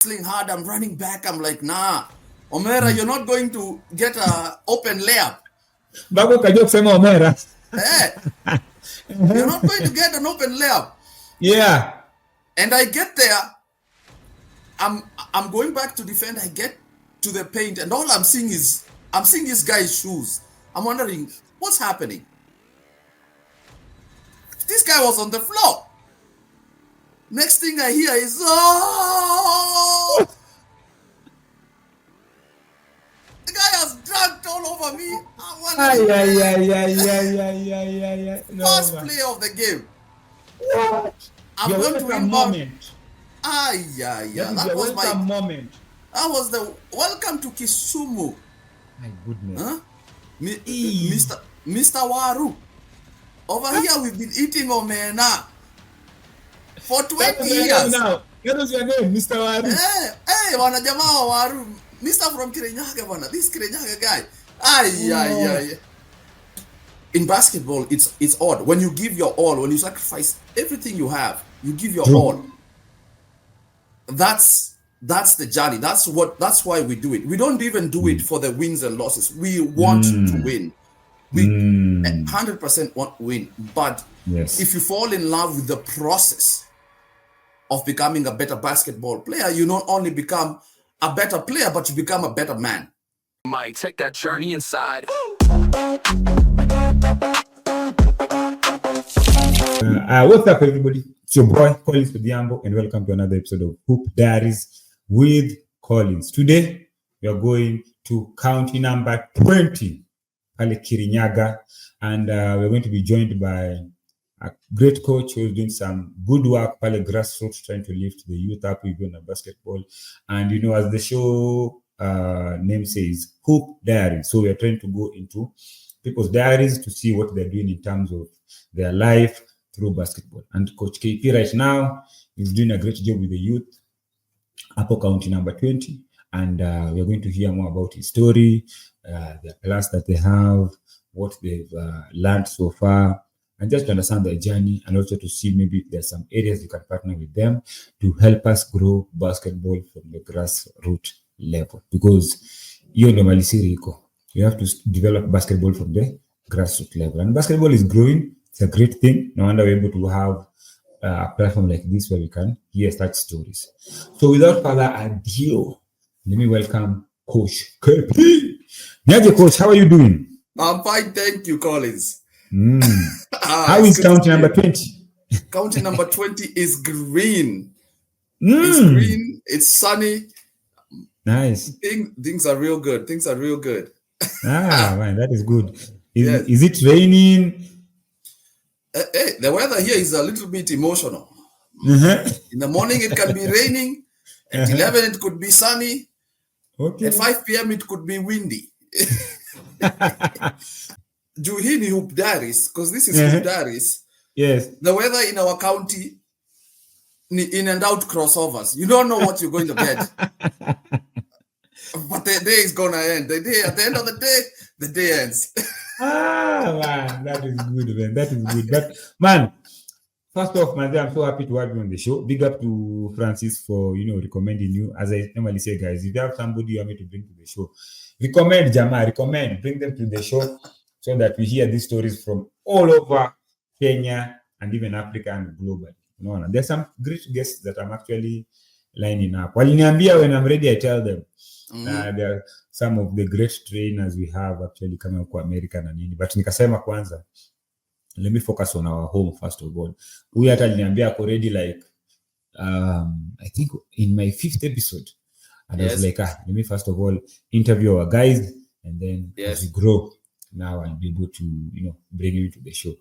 wrestling hard. I'm running back. I'm like, nah, Omera, you're not going to get an open layup. Hey, you're not going to get an open layup. Yeah. And I get there. I'm going back to defend. I get to the paint, and all I'm seeing this guy's shoes. I'm wondering what's happening. This guy was on the floor. Next thing I hear is, oh! The guy has dragged all over me. First play of the game. What? I'm going to win moment. That was my moment. That was the welcome to Kisumu. My goodness. Huh? Mr. Waru. Over here we've been eating omena for 20 years. Now. What was your name, Mr. Waru? Hey, wanajamaa Waru. Mr. from Kirinyaga, wana. This Kirinyaga guy. In basketball, it's odd. When you give your all, when you sacrifice everything you have, you give your all. That's the journey. That's why we do it. We don't even do it for the wins and losses. We want to win. We 100% want to win. But if you fall in love with the process of becoming a better basketball player, you not only become a better player, but you become a better man. Might take that journey inside. What's up, everybody? It's your boy Collins Odhiambo, and welcome to another episode of Hoop Diaries with Collins. Today, we are going to county number 20, Pale Kirinyaga, and we're going to be joined by a great coach who is doing some good work, Pale grassroots, trying to lift the youth up even in basketball. And you know, as the show name says, Hoop Diaries. So we are trying to go into people's diaries to see what they're doing in terms of their life through basketball. And Coach KP right now is doing a great job with the youth, Upper County number 20. And we're going to hear more about his story, the plans that they have, what they've learned so far, and just to understand their journey, and also to see maybe if there's some areas you can partner with them to help us grow basketball from the grassroots level. Because you normally see you have to develop basketball from the grassroots level. And basketball is growing. It's a great thing. No wonder we're able to have a platform like this where we can hear such stories. So without further ado, let me welcome Coach K.P. Nyaje, Coach, how are you doing? I'm fine, thank you, Collins. How is county number 20? County number 20 is green. It's green, it's sunny. Nice. Things are real good. Man, that is good. Is it raining? The weather here is a little bit emotional. In the morning, it can be raining. At 11, it could be sunny. Okay. At 5 p.m., it could be windy. Juhini Hoop Diaries, because this is Hoop Diaries. Yes. The weather in our county, in and out crossovers. You don't know what you're going to get. But the day is going to end. At the end of the day, the day ends. Man, that is good, man. That is good. But, man, first off, man, I'm so happy to have you on the show. Big up to Francis for, recommending you. As I normally say, guys, if you have somebody you want me to bring to the show, recommend, bring them to the show so that we hear these stories from all over Kenya and even Africa and globally. There's some great guests that I'm actually lining up. Waliniambia, when I'm ready, I tell them. There are some of the great trainers we have actually coming up America na nini. But nikasema kwanza, let me focus on our home first of all. We hata aliniambia already like, I think in my 5th episode. And I was like, let me first of all interview our guys, and then as we grow, now I'll be able to, bring you to the show.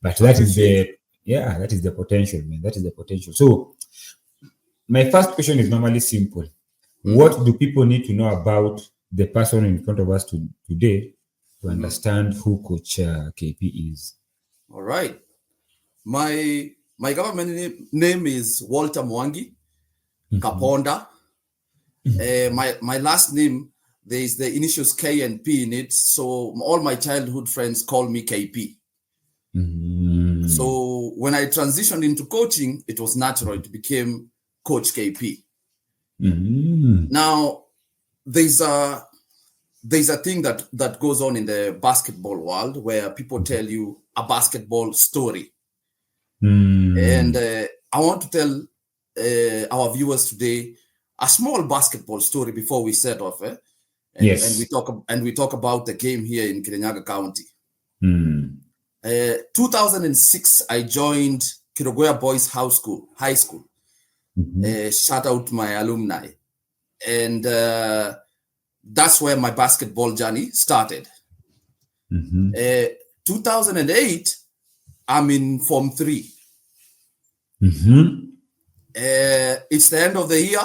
But that is the potential, man. That is the potential. So my first question is normally simple. What do people need to know about the person in front of us today to understand who Coach KP is? All right. My government name is Walter Mwangi Kaponda. My last name, there is the initials K and P in it. So all my childhood friends call me KP. So when I transitioned into coaching, it was natural. It became Coach KP. Now, there's a thing that goes on in the basketball world where people tell you a basketball story. And I want to tell our viewers today a small basketball story before we set off. And we talk about the game here in Kirinyaga County. 2006, I joined Kirinyaga Boys High School. Shout out my alumni. And that's where my basketball journey started. 2008, I'm in Form 3. It's the end of the year,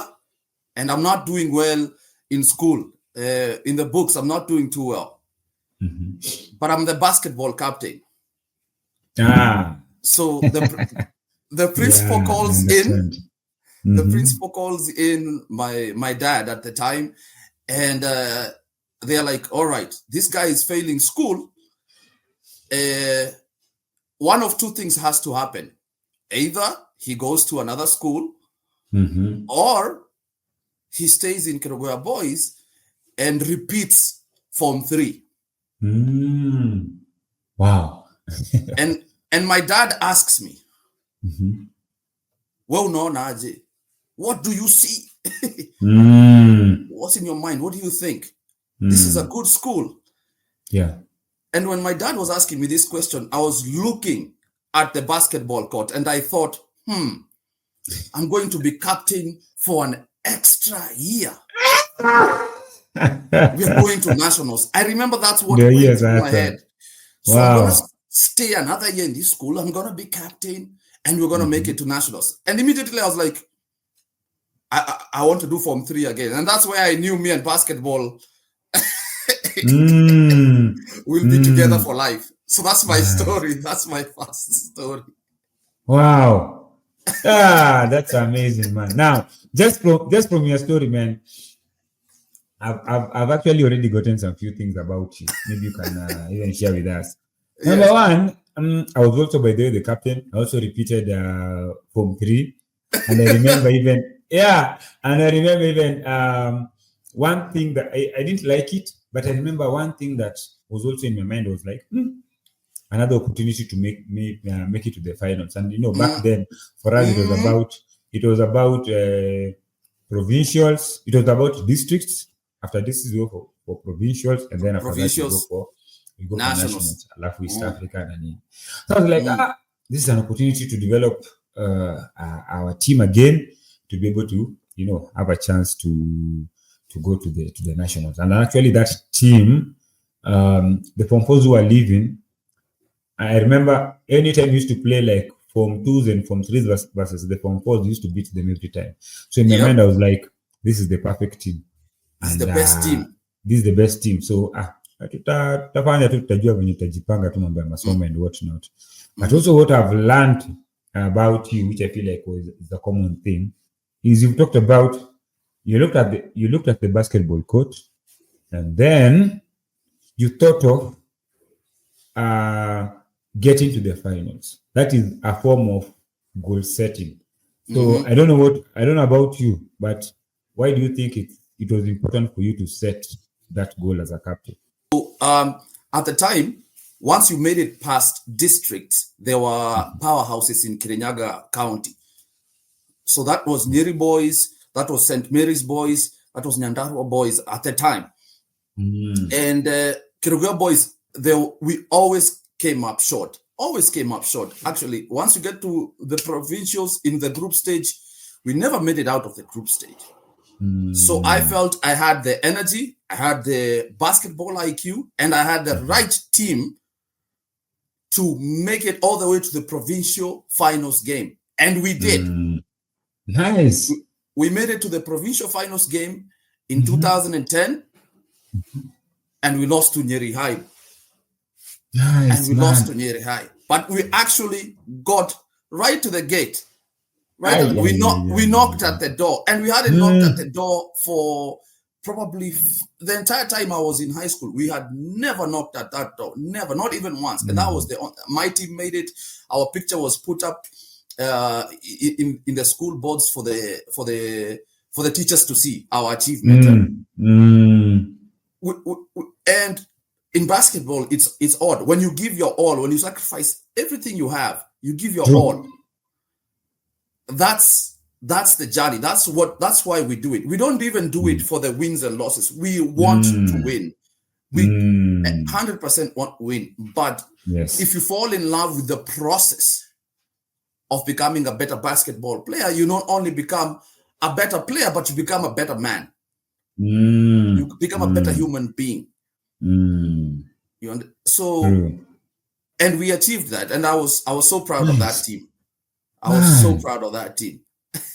and I'm not doing well in school. In the books, I'm not doing too well. But I'm the basketball captain. So the principal calls in. The principal calls in my dad at the time, and they're like, all right, this guy is failing school. One of two things has to happen. Either he goes to another school, or he stays in Kirinyaga Boys and repeats Form 3. Wow. and my dad asks me, well, no, Naji, what do you see? What's in your mind? What do you think? This is a good school. Yeah. And when my dad was asking me this question, I was looking at the basketball court and I thought, I'm going to be captain for an extra year. We're going to nationals. I remember that's what went through my head. So I'm going to stay another year in this school. I'm going to be captain and we're going to make it to nationals. And immediately I was like, I want to do Form 3 again. And that's where I knew me and basketball we'll be together for life. So that's my story. That's my first story. Wow. That's amazing, man. Now, just from your story, man, I've actually already gotten some few things about you. Maybe you can even share with us. Number one, I was also, by the way, the captain. I also repeated Form 3. And I remember even, one thing that I didn't like it, but I remember one thing that was also in my mind was like, another opportunity to make it to the finals. And back then for us it was about provincials. It was about districts. After this is for provincials, and then after that we go for nationals. East Africa. So I was like, this is an opportunity to develop our team again, to be able to have a chance to go to the nationals. And actually that team, the Form 4s who are leaving, I remember anytime we used to play like Form 2s and Form 3s versus the Form 4s, used to beat them every time. So in my mind I was like, this is the perfect team. This is the best team. This is the best team. So tutafanya tu, tutajua venye tutajipanga tu mambo ya masomo and what not. But also what I've learned about you, which I feel like is the common thing, is you've talked about, you looked at the basketball court, and then you thought of getting to the finals. That is a form of goal setting. So I don't know about you, but why do you think it was important for you to set that goal as a captain? So, at the time, once you made it past districts, there were powerhouses in Kirinyaga County. So that was Nyeri Boys, that was St. Mary's Boys, that was Nyandarua Boys at the time. And Kirinyaga Boys, we always came up short. Actually, once you get to the provincials in the group stage, we never made it out of the group stage. So I felt I had the energy, I had the basketball IQ, and I had the right team to make it all the way to the provincial finals game. And we did. Nice. We made it to the provincial finals game in 2010, and we lost to Nyeri High. Nice. Lost to Nyeri High. But we actually got right to the gate. Right, we knocked at the door, and we hadn't knocked at the door for probably the entire time I was in high school. We had never knocked at that door, never, not even once. And that was my team made it. Our picture was put up in the school boards for the for the teachers to see our achievement. And in basketball, it's odd. When you give your all, when you sacrifice everything you have, you give your all. That's the journey. That's why we do it. We don't even do it for the wins and losses. We want to win. We 100% want to win. But if you fall in love with the process of becoming a better basketball player, you not only become a better player, but you become a better man. You become a better human being. And we achieved that, and I was so proud of that team. I was so proud of that team.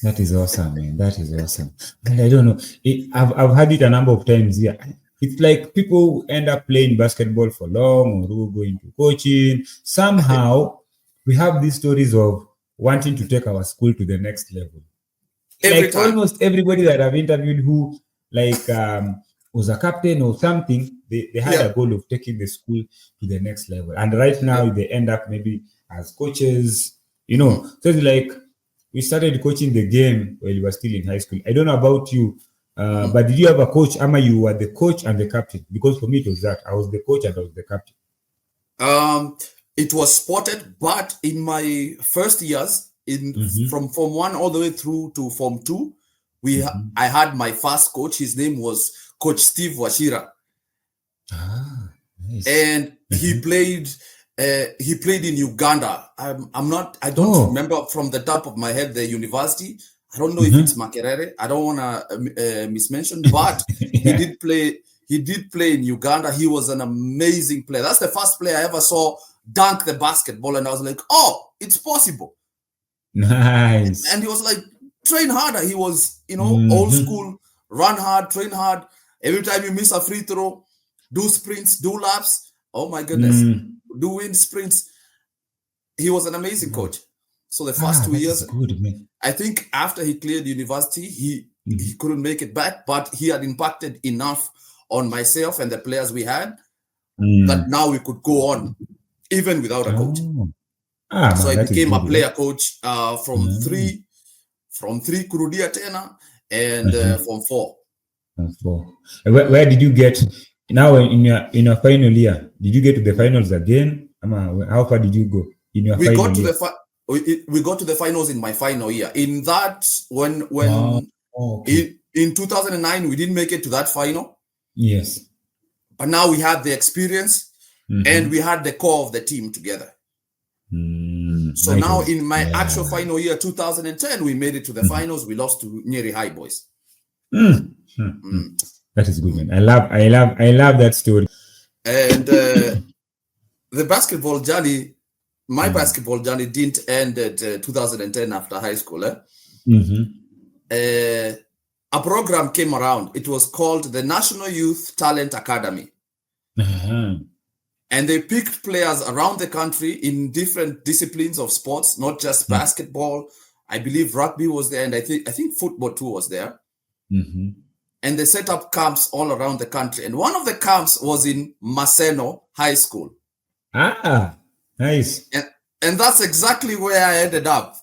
That is awesome, man. That is awesome. And I don't know. I've had it a number of times here. It's like people end up playing basketball for long, or who go into coaching. Somehow, we have these stories of wanting to take our school to the next level. Almost everybody that I've interviewed who was a captain or something, they had a goal of taking the school to the next level. And right now, they end up maybe as coaches, So it's like we started coaching the game while you were still in high school. I don't know about you, but did you have a coach? Ama, you were the coach and the captain? Because for me, it was that. I was the coach and I was the captain. It was spotted, but in my first years, from Form 1 all the way through to Form 2, I had my first coach. His name was Coach Steve Washira. Nice. And he played in Uganda. I don't remember from the top of my head the university. I don't know if it's Makerere. I don't want to mismention, but he did play in Uganda. He was an amazing player. That's the first player I ever saw dunk the basketball, and I was like, oh, it's possible. Nice. And he was like, train harder. He was, old school, run hard, train hard. Every time you miss a free throw, do sprints, do laps. Oh my goodness. Do wind sprints. He was an amazing coach. So the first 2 years, good, man. I think after he cleared university, he couldn't make it back, but he had impacted enough on myself and the players we had that now we could go on even without a coach. So I became a player coach from three Kurudia Tena and from 4. Where did you get now in your final year? Did you get to the finals again? How far did you go in your final year? We got to the finals in my final year. In that, in 2009, we didn't make it to that final. Yes. But now we had the experience and we had the core of the team together. So now in my actual final year, 2010, we made it to the finals. We lost to Nyeri High Boys. That is good, man. I love that story. And the basketball journey, my basketball journey didn't end at 2010 after high school. A program came around. It was called the National Youth Talent Academy. And they picked players around the country in different disciplines of sports, not just basketball. I believe rugby was there, and I think football too was there. And they set up camps all around the country. And one of the camps was in Maseno High School. Nice. And that's exactly where I ended up.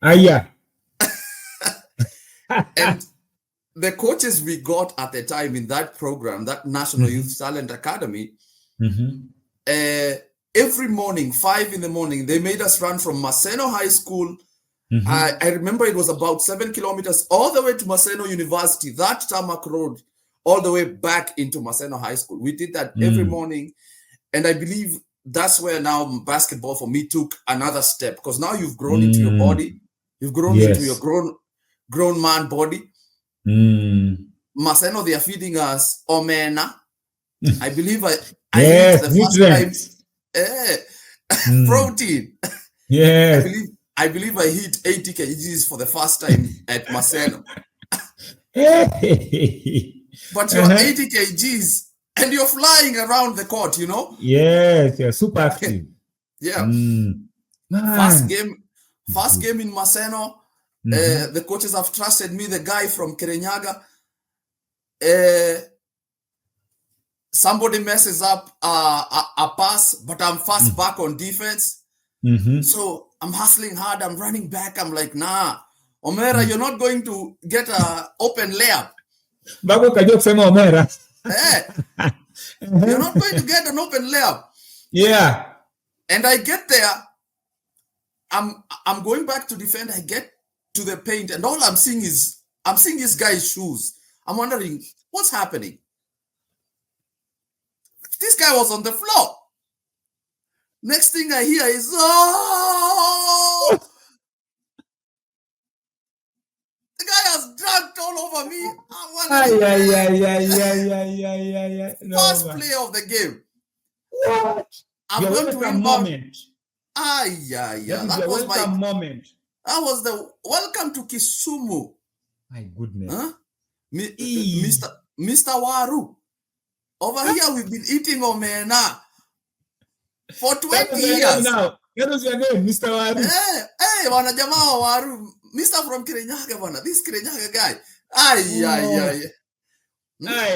Yeah. And the coaches we got at the time in that program, that National Youth Talent Academy, every morning, 5 a.m, they made us run from Maseno High School. I remember it was about 7 kilometers all the way to Maseno University, that tarmac road, all the way back into Maseno High School. We did that every morning. And I believe that's where now basketball for me took another step, because now you've grown into your body. You've grown into your grown man body. Maseno, they are feeding us omena. I believe I ate the first time protein. I believe I hit 80 kgs for the first time at Maseno. But you're 80 kgs and you're flying around the court, Yes, you're super active. First game in Maseno. The coaches have trusted me. The guy from Kirinyaga. Somebody messes up a pass, but I'm fast back on defense. So I'm hustling hard. I'm running back. I'm like, nah, Omera, you're not going to get an open layup. Bako kajua kusema Omera. You're not going to get an open layup. Yeah. And I get there. I'm going back to defend. I get to the paint, and all I'm seeing this guy's shoes. I'm wondering what's happening. This guy was on the floor. Next thing I hear is, oh! The guy has drugged all over me. First play of the game. What? I'm going to win moment. That was my moment. That was the welcome to Kisumu. My goodness. Huh? Mr. Waru. Over here, we've been eating omena for 20 years. Now, that was your name, Mr. Waru. Hey, wanajamaa Waru. Mr. from Kirinyaga, this Kirinyaga guy.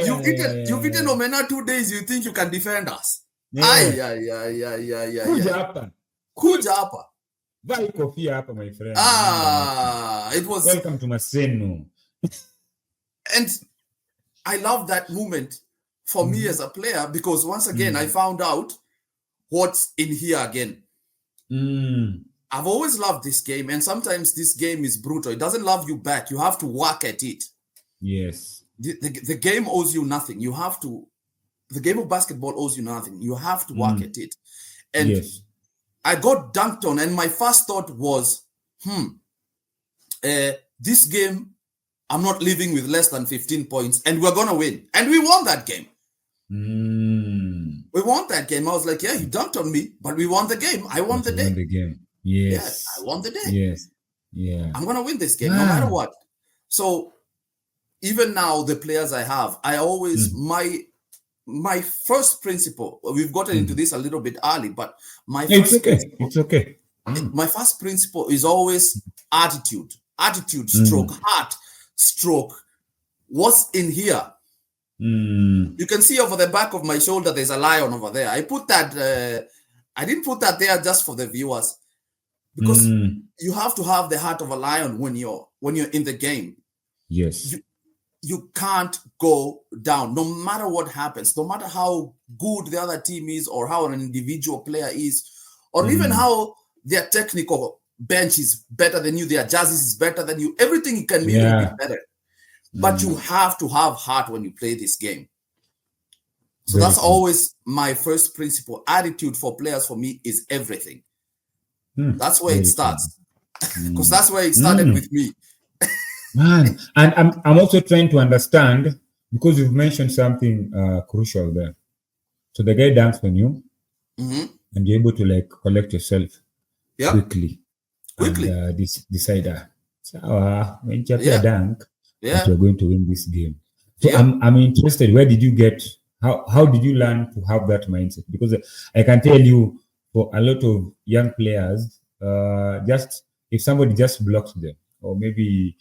You've eaten omena 2 days, you think you can defend us. Kuja hapa. Vai kofia hapa, my friend. It was welcome to Maseno. And I love that moment for me as a player, because once again I found out what's in here again. I've always loved this game, and sometimes this game is brutal. It doesn't love you back. You have to work at it. Yes. The game owes you nothing. The game of basketball owes you nothing. You have to work at it. And yes. I got dunked on, and my first thought was, this game, I'm not leaving with less than 15 points, and we're going to win. And we won that game. We won that game. I was like, yeah, he dunked on me, but we won the game. I won the day. The game. Yes. I won the day. Yes. Yeah. I'm going to win this game no matter what. So even now, the players I have, I always, my first principle, we've gotten into this a little bit early, but it's okay. My first principle is always attitude stroke, heart stroke. What's in here? You can see over the back of my shoulder, there's a lion over there. I put that, I didn't put that there just for the viewers, because you have to have the heart of a lion when you're in the game. Yes. You can't go down no matter what happens, no matter how good the other team is, or how an individual player is, or even how their technical bench is better than you, their jerseys is better than you. Everything can be better. But you have to have heart when you play this game. So that's always my first principle. Attitude for players, for me, is everything. That's where it starts. Because that's where it started with me. Man, and I'm also trying to understand, because you've mentioned something crucial there. So the guy dunks on you, and you're able to like collect yourself quickly. And, decide, when you dunk, you're going to win this game. So I'm interested. Where did you get? How did you learn to have that mindset? Because I can tell you, for a lot of young players, just if somebody just blocks them, or maybe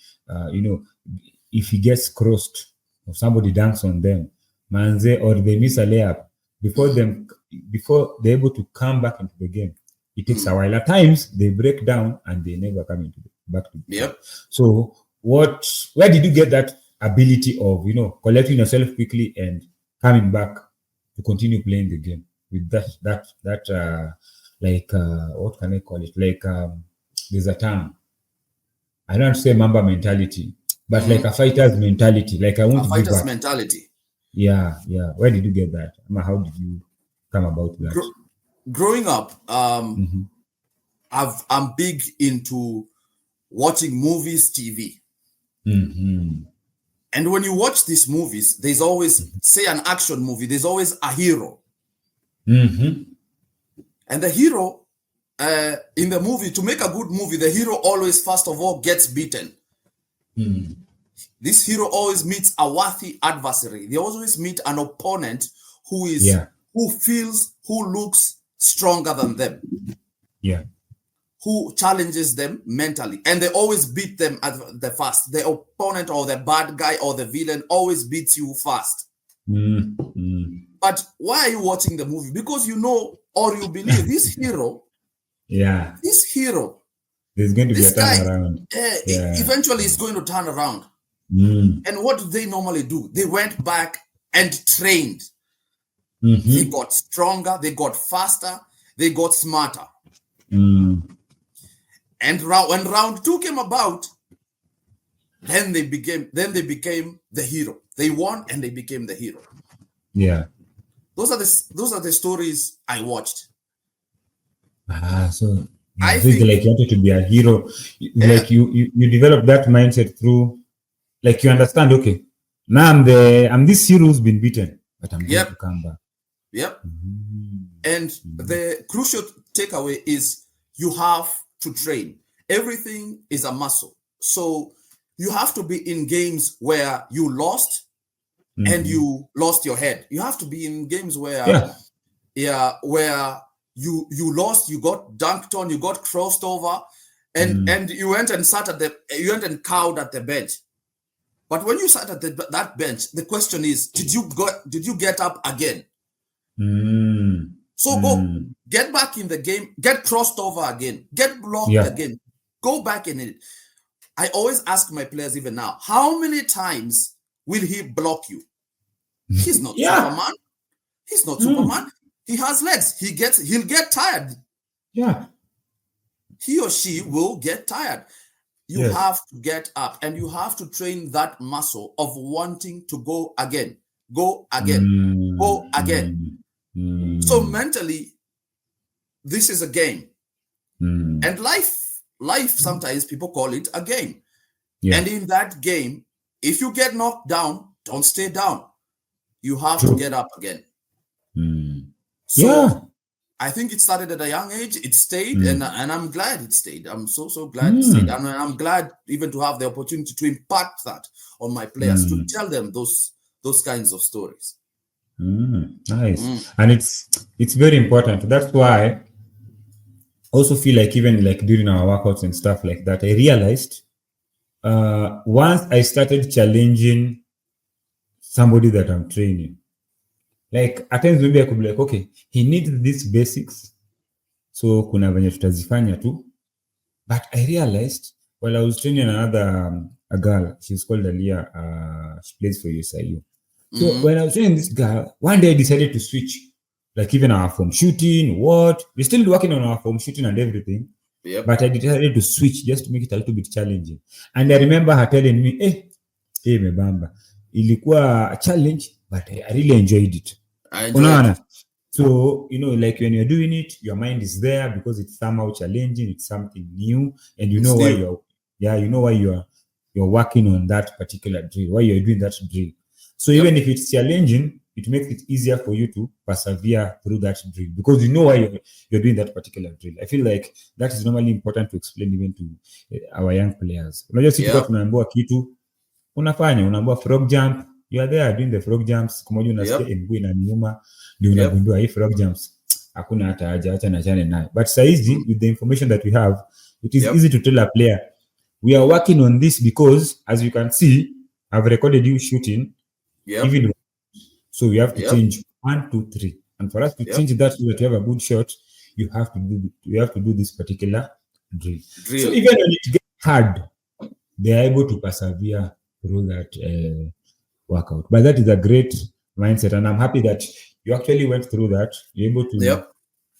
if he gets crossed or somebody dunks on them, or they miss a layup, before they're able to come back into the game, it takes a while. At times they break down and they never come back to the game. So where did you get that ability of collecting yourself quickly and coming back to continue playing the game with that what can I call it? Like there's a term. I don't say Mamba mentality, but like a fighter's mentality. Like I want to give back. Mentality. Yeah. Where did you get that? How did you come about that? Growing up, I'm big into watching movies, TV. And when you watch these movies, there's always, say an action movie, there's always a hero. And the hero, in the movie, to make a good movie, the hero always, first of all, gets beaten. This hero always meets a worthy adversary. They always meet an opponent who looks stronger than them. Who challenges them mentally. And they always beat them at the first. The opponent or the bad guy or the villain always beats you first. But why are you watching the movie? Because you know, or you believe this hero, there's going to be a This guy, turnaround. eventually is going to turn around. And what did they normally do? They went back and trained. They got stronger, they got faster, they got smarter. And when round 2 came about, then they became the hero. They won and they became the hero. Yeah. Those are the stories I watched. So I think think like you wanted to be a hero. Like you develop that mindset through, like you understand, okay, now I'm this hero who's been beaten, but I'm going to come back. Yep. And the crucial takeaway is you have to train. Everything is a muscle. So you have to be in games where you lost and you lost your head. You have to be in games where where you lost, you got dunked on, you got crossed over, and you went and cowed at the bench. But when you sat at that bench, the question is, did you get up again? So go get back in the game, get crossed over again, get blocked again, go back in it. I always ask my players even now, how many times will he block you? He's not Superman. He's not Superman. He has legs. He'll get tired. Yeah. He or she will get tired. You have to get up and you have to train that muscle of wanting to go again, go again, go again. So mentally, this is a game. And life sometimes people call it a game. And in that game, if you get knocked down, don't stay down. You have to get up again. So I think it started at a young age. It stayed, and I'm glad it stayed. I'm so glad it stayed. And I'm glad even to have the opportunity to impart that on my players, to tell them those kinds of stories. Nice. And it's very important. That's why I also feel like even like during our workouts and stuff like that, I realized once I started challenging somebody that I'm training, like at times maybe I could be like, okay, he needs these basics, so kuna venye tutazifanya tu. But I realized while I was training another a girl, she's called Aliyah, she plays for USIU. So when I was training this girl, one day I decided to switch, like even our form shooting, we're still working on our form shooting and everything. But I decided to switch just to make it a little bit challenging. And I remember her telling me, mebamba, ilikuwa a challenge, but I really enjoyed it. So, like when you're doing it, your mind is there because it's somehow challenging, it's something new, and you know why you're working on that particular drill, why you're doing that drill. So even if it's challenging, it makes it easier for you to persevere through that drill because you know why you're doing that particular drill. I feel like that is normally important to explain even to our young players. Unajua sisi kwa tunaambiwa kitu, unaambiwa frog jump, you are there doing the frog jumps, kumoja unasikia mguu inaniuma, ndio unagundua hii frog jumps hakuna hata haja, acha niachane nayo. But saizi with the information that we have, it is easy to tell a player, we are working on this because as you can see, I've recorded you shooting. Even so, we have to change 1, 2, 3, and for us to change that so that you have a good shot, you have to do this particular drill. So even when it gets hard, they are able to persevere through that workout. But that is a great mindset, and I'm happy that you actually went through that. You're able to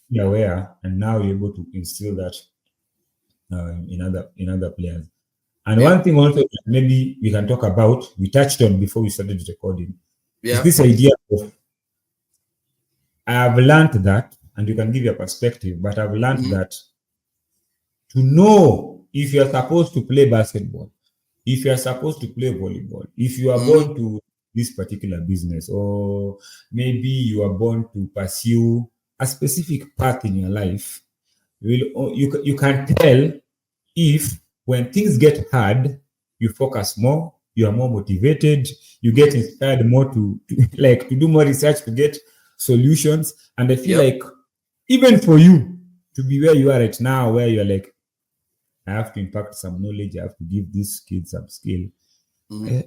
be aware, and now you're able to instill that in other players. And one thing also that maybe we can talk about, we touched on before we started recording, is this idea of, I have learned that, and you can give your perspective, but I've learned that to know if you're supposed to play basketball, if you're supposed to play volleyball, if you are born to this particular business, or maybe you are born to pursue a specific path in your life, you can tell if when things get hard, you focus more, you are more motivated, you get inspired more to do more research to get solutions. And I feel like even for you to be where you are right now, where you're like, I have to impact some knowledge, I have to give these kids some skill.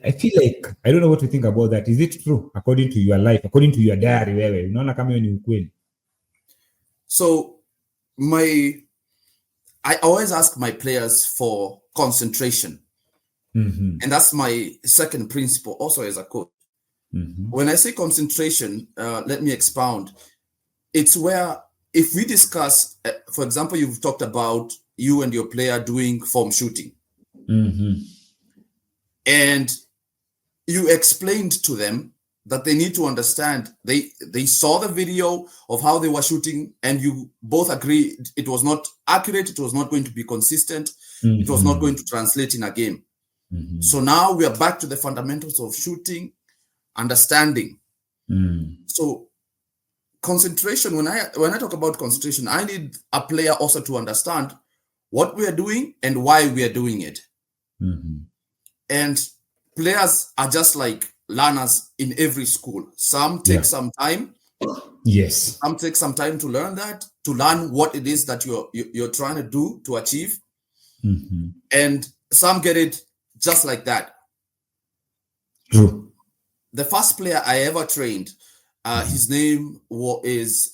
I feel like, I don't know what to think about that. Is it true according to your life, according to your diary? Unaona kama ni ukweli? So I always ask my players for concentration. And that's my second principle also as a coach. When I say concentration, let me expound. It's where if we discuss, for example, you've talked about you and your player doing form shooting. And you explained to them that they need to understand. They saw the video of how they were shooting, and you both agreed it was not accurate, it was not going to be consistent, it was not going to translate in a game. So now we are back to the fundamentals of shooting, understanding. So concentration, when I talk about concentration, I need a player also to understand what we are doing and why we are doing it. And players are just like learners in every school. Some take some time. Yes. Some take some time to learn that, to learn what it is that you're trying to do to achieve. And some get it just like that. True. The first player I ever trained, his name is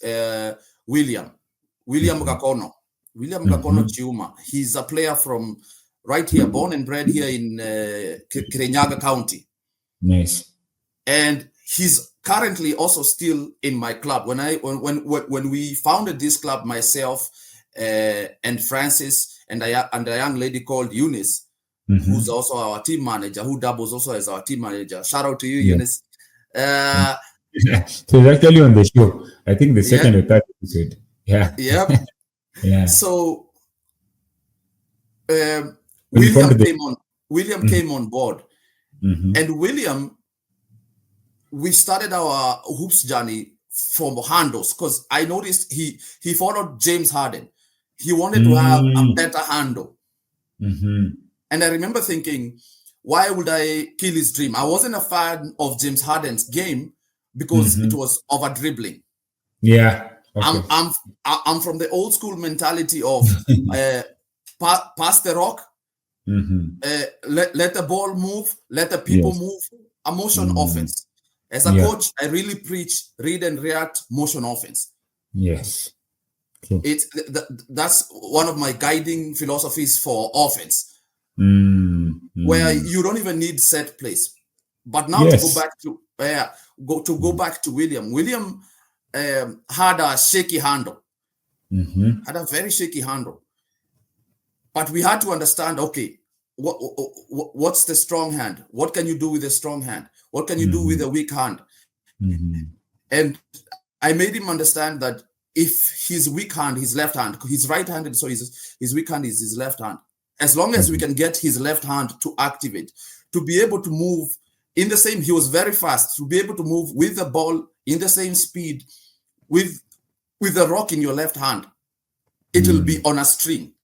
William Gakono. William Gakono Chiuma. He's a player from right here, born and bred here in Kirinyaga County. Nice. And he's currently also still in my club. When we founded this club, myself and Francis and a young lady called Eunice, who's also our team manager, who doubles also as our team manager. Shout out to you, Eunice. So it's actually on the show. I think the second or third episode. Yeah. Yep. Yeah. So William came on board. And William, we started our hoops journey from handles, because I noticed he followed James Harden. He wanted to have a better handle. And I remember thinking, why would I kill his dream? I wasn't a fan of James Harden's game because it was over dribbling. Yeah. Okay. I'm from the old school mentality of pass the rock, let the ball move, let the people move. A motion offense. As a coach, I really preach read and react motion offense. Yes. True. That's one of my guiding philosophies for offense. Where you don't even need set plays. But now to go back to William. William had a shaky handle. Had a very shaky handle. But we had to understand, okay, what's the strong hand? What can you do with a strong hand? What can you do with a weak hand? And I made him understand that if his weak hand, his left hand, he's right-handed, so his weak hand is his left hand. As long as we can get his left hand to activate, to be able to move in the same, he was very fast, to be able to move with the ball in the same speed, with the rock in your left hand, it will be on a string.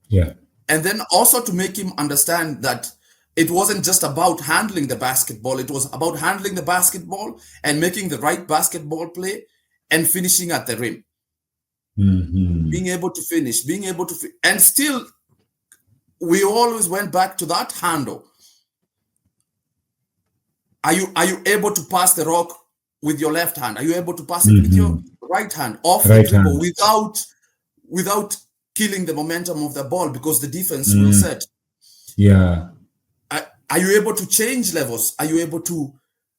Yeah. And then also to make him understand that it wasn't just about handling the basketball, it was about handling the basketball and making the right basketball play and finishing at the rim. Being able to finish, and still, we always went back to that handle. Are you able to pass the rock with your left hand? Are you able to pass it with your right hand off the dribble without killing the momentum of the ball, because the defense will set? Yeah. Are you able to change levels? Are you able to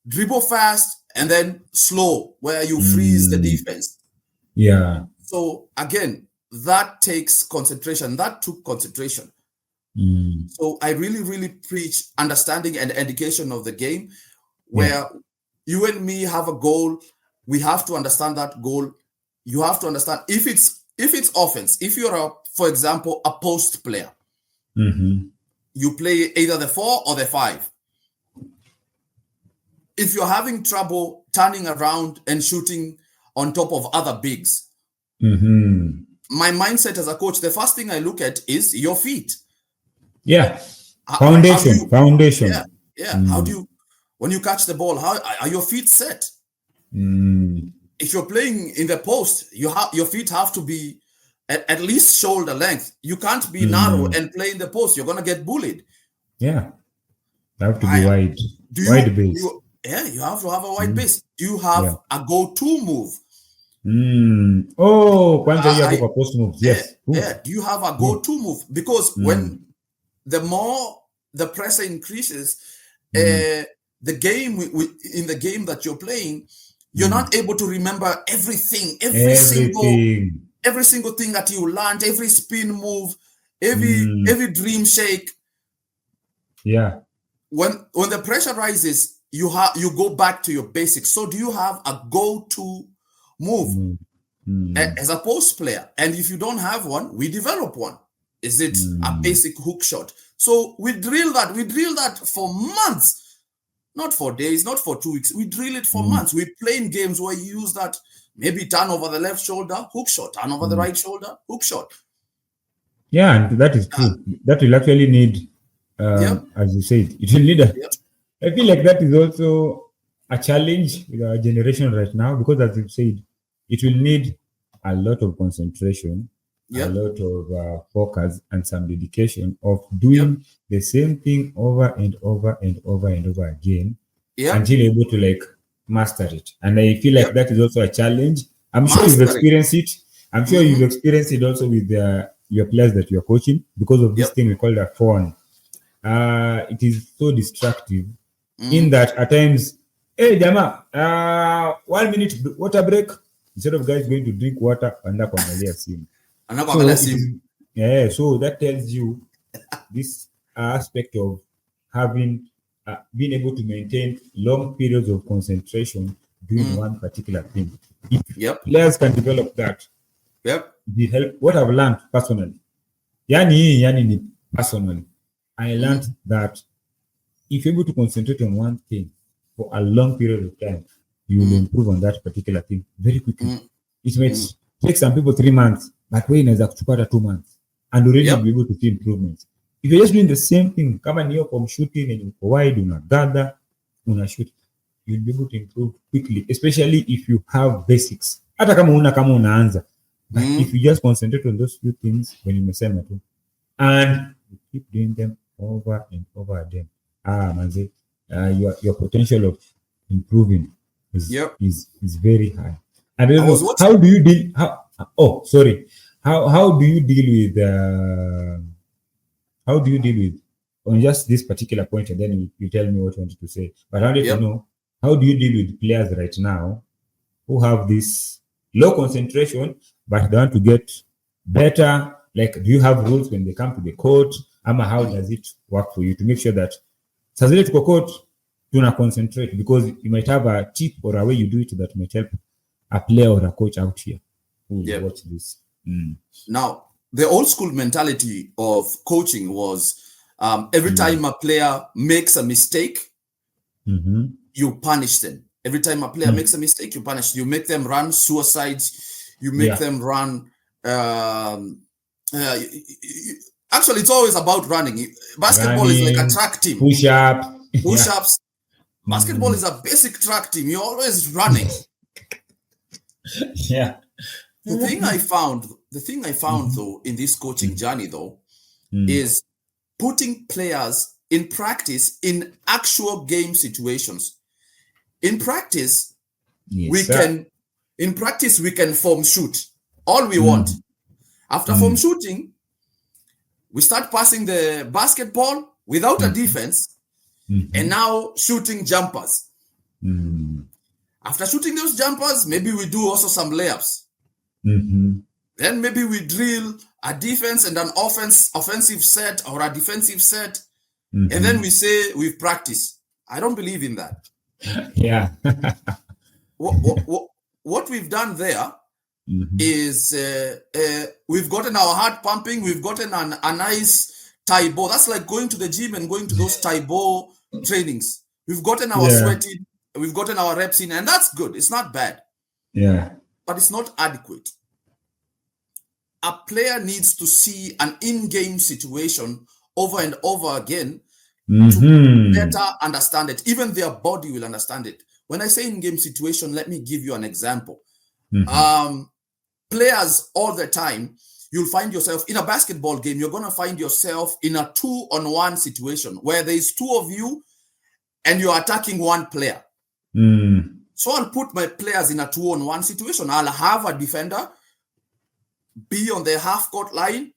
dribble fast and then slow, where you freeze the defense? Yeah. So again, that takes concentration. That took concentration. So I really, really preach understanding and education of the game, where you and me have a goal. We have to understand that goal. You have to understand if it's offense. If you're for example, a post player, you play either the 4 or the 5. If you're having trouble turning around and shooting on top of other bigs, my mindset as a coach, the first thing I look at is your feet. Yeah. Foundation. Yeah. How do you, when you catch the ball, how are your feet set? If you're playing in the post, your feet have to be at least shoulder length. You can't be narrow and play in the post. You're gonna get bullied. Yeah. You have to be wide. Wide base. You have to have a wide base. Do you have a go-to move? Oh, kwanza hiyo hapo kwa post moves. Yes. Do you have a go-to move? Because when the more the pressure increases, the game in the game that you're playing, you're not able to remember everything, every single thing that you learned, every spin move, every dream shake. Yeah. When the pressure rises, you go back to your basics. So do you have a go-to move as a post player? And if you don't have one, we develop one. Is it a basic hook shot? So we drill that for months, not for days, not for 2 weeks. We drill it for months. We play in games where you use that, maybe turn over the left shoulder, hook shot, turn over the right shoulder, hook shot. Yeah, and that is true. That will actually need, as you said, it will need I feel like that is also a challenge with our generation right now, because as you said, it will need a lot of concentration, a lot of focus, and some dedication of doing the same thing over and over and over and over again until able to like master it. And I feel like that is also a challenge. I'm sure you've experienced it. I'm sure you've experienced it also with your players that you're coaching, because of this thing we call the phone. It is so destructive in that at times, hey Jama, 1 minute water break, instead of guys going to drink water and kuangalia simu. So that tells you this aspect of having being able to maintain long periods of concentration doing one particular thing. If players can develop that, the help. What I've learned personally, personally, I learned that if you're able to concentrate on one thing for a long period of time, you will improve on that particular thing very quickly. It might take some people 3 months, but when is 2 months, and already be able to see improvements. If you're just doing the same thing, come and you're from shooting and you wide, gather, shoot, you'll be able to improve quickly, especially if you have basics. Hata kama unaanza. But if you just concentrate on those few things when you mesema tu, and you keep doing them over and over again, your potential of improving is very high. And how do you deal? How do you deal with on just this particular point, and then you tell me what you wanted to say. But I wanted to know, how do you deal with players right now who have this low concentration, but they want to get better? Like, do you have rules when they come to the court? How does it work for you to make sure that sazile to court do not concentrate? Because you might have a tip or a way you do it that might help a player or a coach out here who watch this. Now, the old school mentality of coaching was every time a player makes a mistake, you punish them. Every time a player makes a mistake, you punish. You make them run suicides. You make them run. Actually, it's always about running. Basketball is like a track team. Push-ups. Basketball is a basic track team. You're always running. The thing I found though in this coaching journey though is putting players in practice in actual game situations. In practice, we can form shoot all we want. After form shooting, we start passing the basketball without a defense, and now shooting jumpers. After shooting those jumpers, maybe we do also some layups. Then maybe we drill a defense and an offensive set or a defensive set, and then we say we've practiced. I don't believe in that. What we've done there is we've gotten our heart pumping. We've gotten a nice Taibo. That's like going to the gym and going to those Taibo trainings. We've gotten our sweating. We've gotten our reps in, and that's good. It's not bad. But it's not adequate. A player needs to see an in-game situation over and over again to better understand it. Even their body will understand it. When I say in-game situation, let me give you an example. Players all the time, you'll find yourself in a basketball game, you're going to find yourself in a 2-on-1 situation where there's two of you and you're attacking one player. So I'll put my players in a 2-on-1 situation. I'll have a defender be on the half-court line,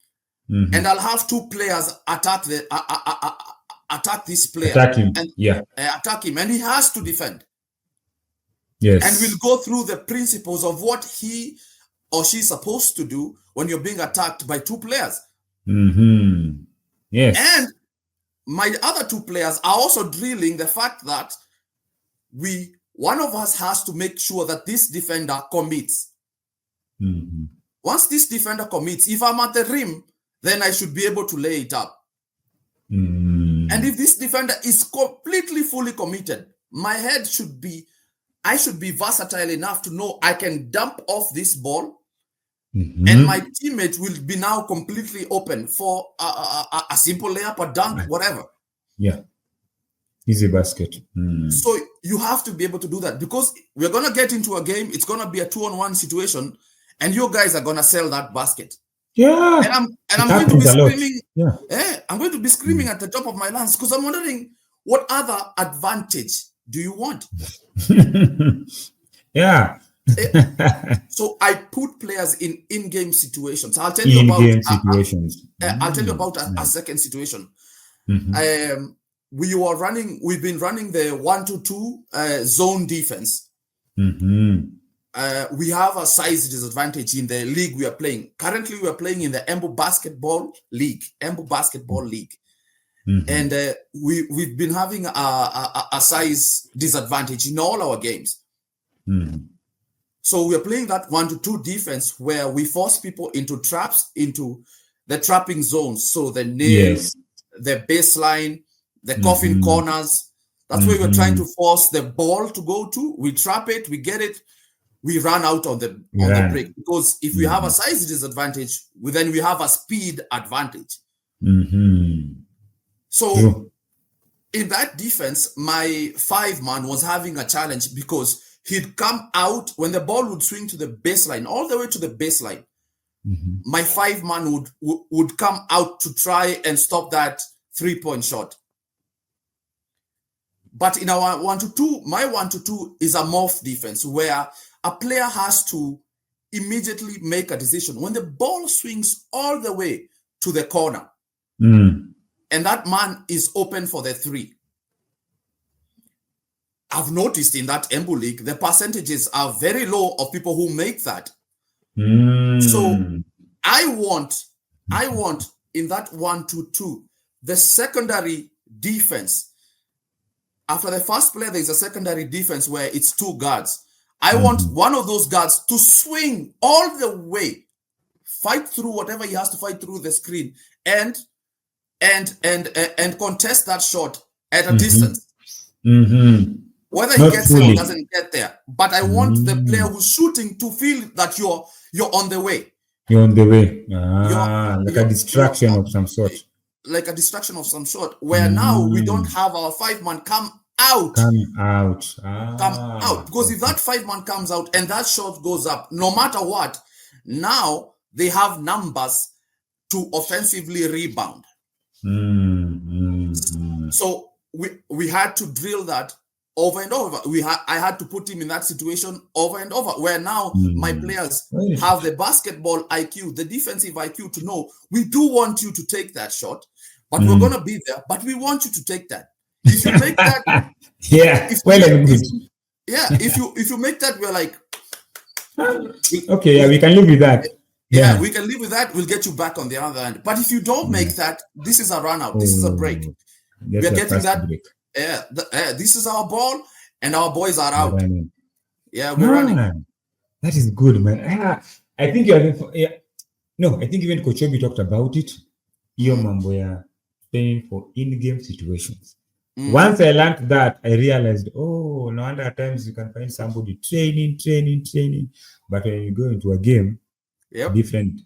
and I'll have 2 players attack this player. Attack him. Attack him, and he has to defend. Yes. And we'll go through the principles of what he or she is supposed to do when you're being attacked by 2 players. Yes. And my other 2 players are also drilling the fact that one of us has to make sure that this defender commits. Once this defender commits, if I'm at the rim, then I should be able to lay it up. And if this defender is completely fully committed, I should be versatile enough to know I can dump off this ball, and my teammate will be now completely open for a simple layup, a dunk, whatever. Yeah. Easy basket. So you have to be able to do that, because we're going to get into a game. It's going to be a 2-on-1 situation, and you guys are going to sell that basket. Yeah. And I'm going to be screaming. I'm going to be screaming at the top of my lungs, because I'm wondering, what other advantage do you want? Yeah. So I put players in in-game situations. I'll tell you about I'll tell you about a second situation. We've been running the 1-2 zone defense. We have a size disadvantage in the league we are playing. Currently, we are playing in the Odhiambo Basketball League. And we've been having a size disadvantage in all our games. So we are playing that 1-2 defense, where we force people into traps, into the trapping zones. So the nail, the baseline, the coffin corners. That's where we're trying to force the ball to go to. We trap it, we get it, we run out on the break. Because if we have a size disadvantage, then we have a speed advantage. So in that defense, my 5-man was having a challenge, because he'd come out when the ball would swing to the baseline, all the way to the baseline. My 5-man would come out to try and stop that 3-point shot. But in our 1-2, my 1-2 is a morph defense, where a player has to immediately make a decision. When the ball swings all the way to the corner, and that man is open for the 3. I've noticed in that Embu League, the percentages are very low of people who make that. So I want in that 1-2, the secondary defense. After the first player, there's a secondary defense where it's 2 guards. I want one of those guards to swing all the way, fight through whatever he has to fight through the screen, and contest that shot at a distance. Whether he gets there or doesn't get there. But I want the player who's shooting to feel that you're on the way. You're on the way. Like a distraction of some sort. Like a distraction of some sort, where now we don't have our 5-man come out. Because if that 5-man comes out and that shot goes up, no matter what, now they have numbers to offensively rebound. So we had to drill that over and over. I had to put him in that situation over and over, where now my players have the basketball IQ, the defensive IQ, to know we do want you to take that shot, but we're going to be there, but we want you to take that. If you make that, if you make that, we're like, okay, we can live with that. Yeah, we can live with that. We'll get you back on the other end. But if you don't make that, this is a run out. This is a break. We're getting that. This is our ball, and our boys are out. Yeah, we're running. That is good, man. I think you have. No, I think even Coach Obi talked about it. Iyo mambo ya playing for in-game situations. Once I learned that, I realized, no wonder at times you can find somebody training. But when you go into a game, different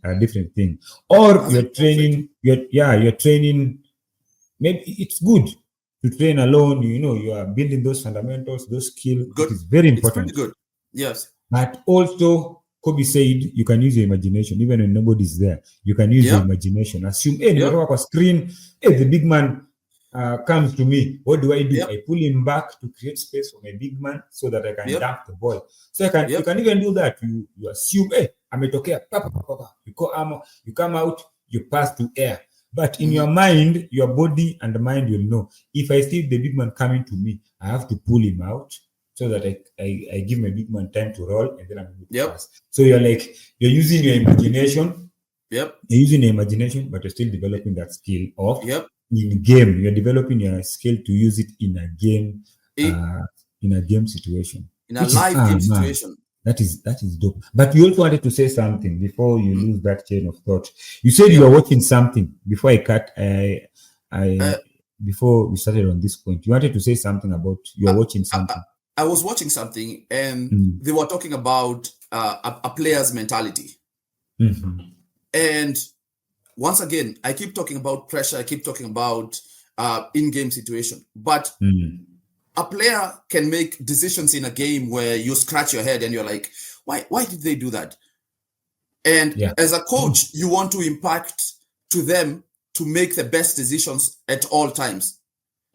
thing. Or you're training. You're training. Maybe it's good to train alone. You are building those fundamentals, those skills. Good. It is very important. It's pretty good. Yes. But also, Kobe said you can use your imagination even when nobody's there. You can use your imagination. Assume, hey, on screen, hey, the big man comes to me, what do? Yep. I pull him back to create space for my big man so that I can Yep. dunk the ball. So you can even do that. You assume, hey, ametokea, you go armor, you come out, you pass to air. But in your mind, your body and the mind will know. If I see the big man coming to me, I have to pull him out so that I give my big man time to roll and then I'm able to pass. So you're using your imagination. Yep. You're using your imagination, but you're still developing that skill of in game. You're developing your skill to use it in a game, in a game situation. In a live game situation. That is dope. But you also wanted to say something before you lose that chain of thought. You said you were watching something before before we started on this point. You wanted to say something about you were watching something. I was watching something and they were talking about a player's mentality. Mm-hmm. And once again, I keep talking about pressure. I keep talking about in-game situation. But a player can make decisions in a game where you scratch your head and you're like, why did they do that? And as a coach, you want to impact to them to make the best decisions at all times.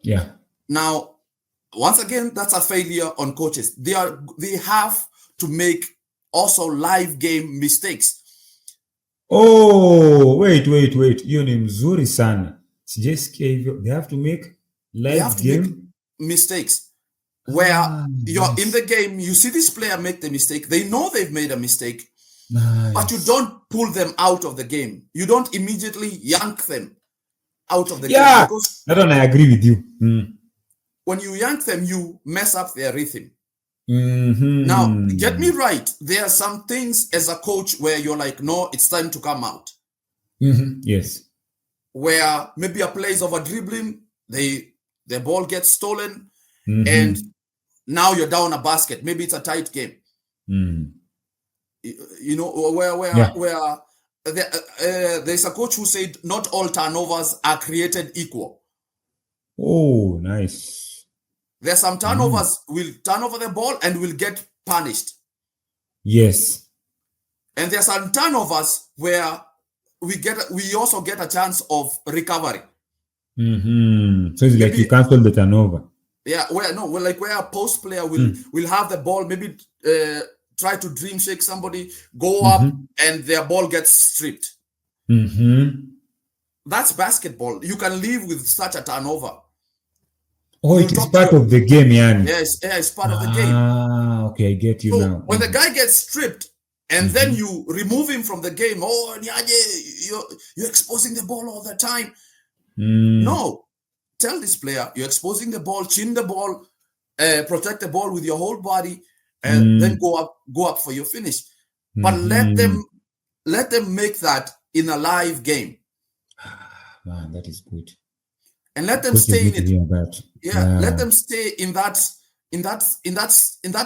Yeah. Now, once again, that's a failure on coaches. They have to make also live game mistakes. Oh, wait. Hiyo ni mzuri sana. Sijasikia hivyo. They have to make live game mistakes where you're in the game, you see this player make the mistake, they know they've made a mistake, but you don't pull them out of the game. You don't immediately yank them out of the game. Because that one I agree with you. When you yank them, you mess up their rhythm. Mm-hmm. Now, get me right. There are some things as a coach where you're like, no, it's time to come out. Mm-hmm. Yes. Where maybe a player is over dribbling, the ball gets stolen, and now you're down a basket. Maybe it's a tight game. You know, where there's a coach who said not all turnovers are created equal. Oh, nice. There are some turnovers will turn over the ball and will get punished. Yes. And there are some turnovers where we also get a chance of recovery. Mm-hmm. So it's maybe, like you cancel the turnover. Yeah, where a post player will have the ball, maybe try to dream shake somebody, go up, and their ball gets stripped. That's basketball. You can live with such a turnover. Oh, it is part of the game, Yan. Yes, it's part of the game. Ah, okay, I get you now. When the guy gets stripped, and then you remove him from the game, you're exposing the ball all the time. No, tell this player you're exposing the ball, chin the ball, protect the ball with your whole body, and then go up for your finish. But let them make that in a live game. Man, that is good. And let them stay in it. Let them stay in that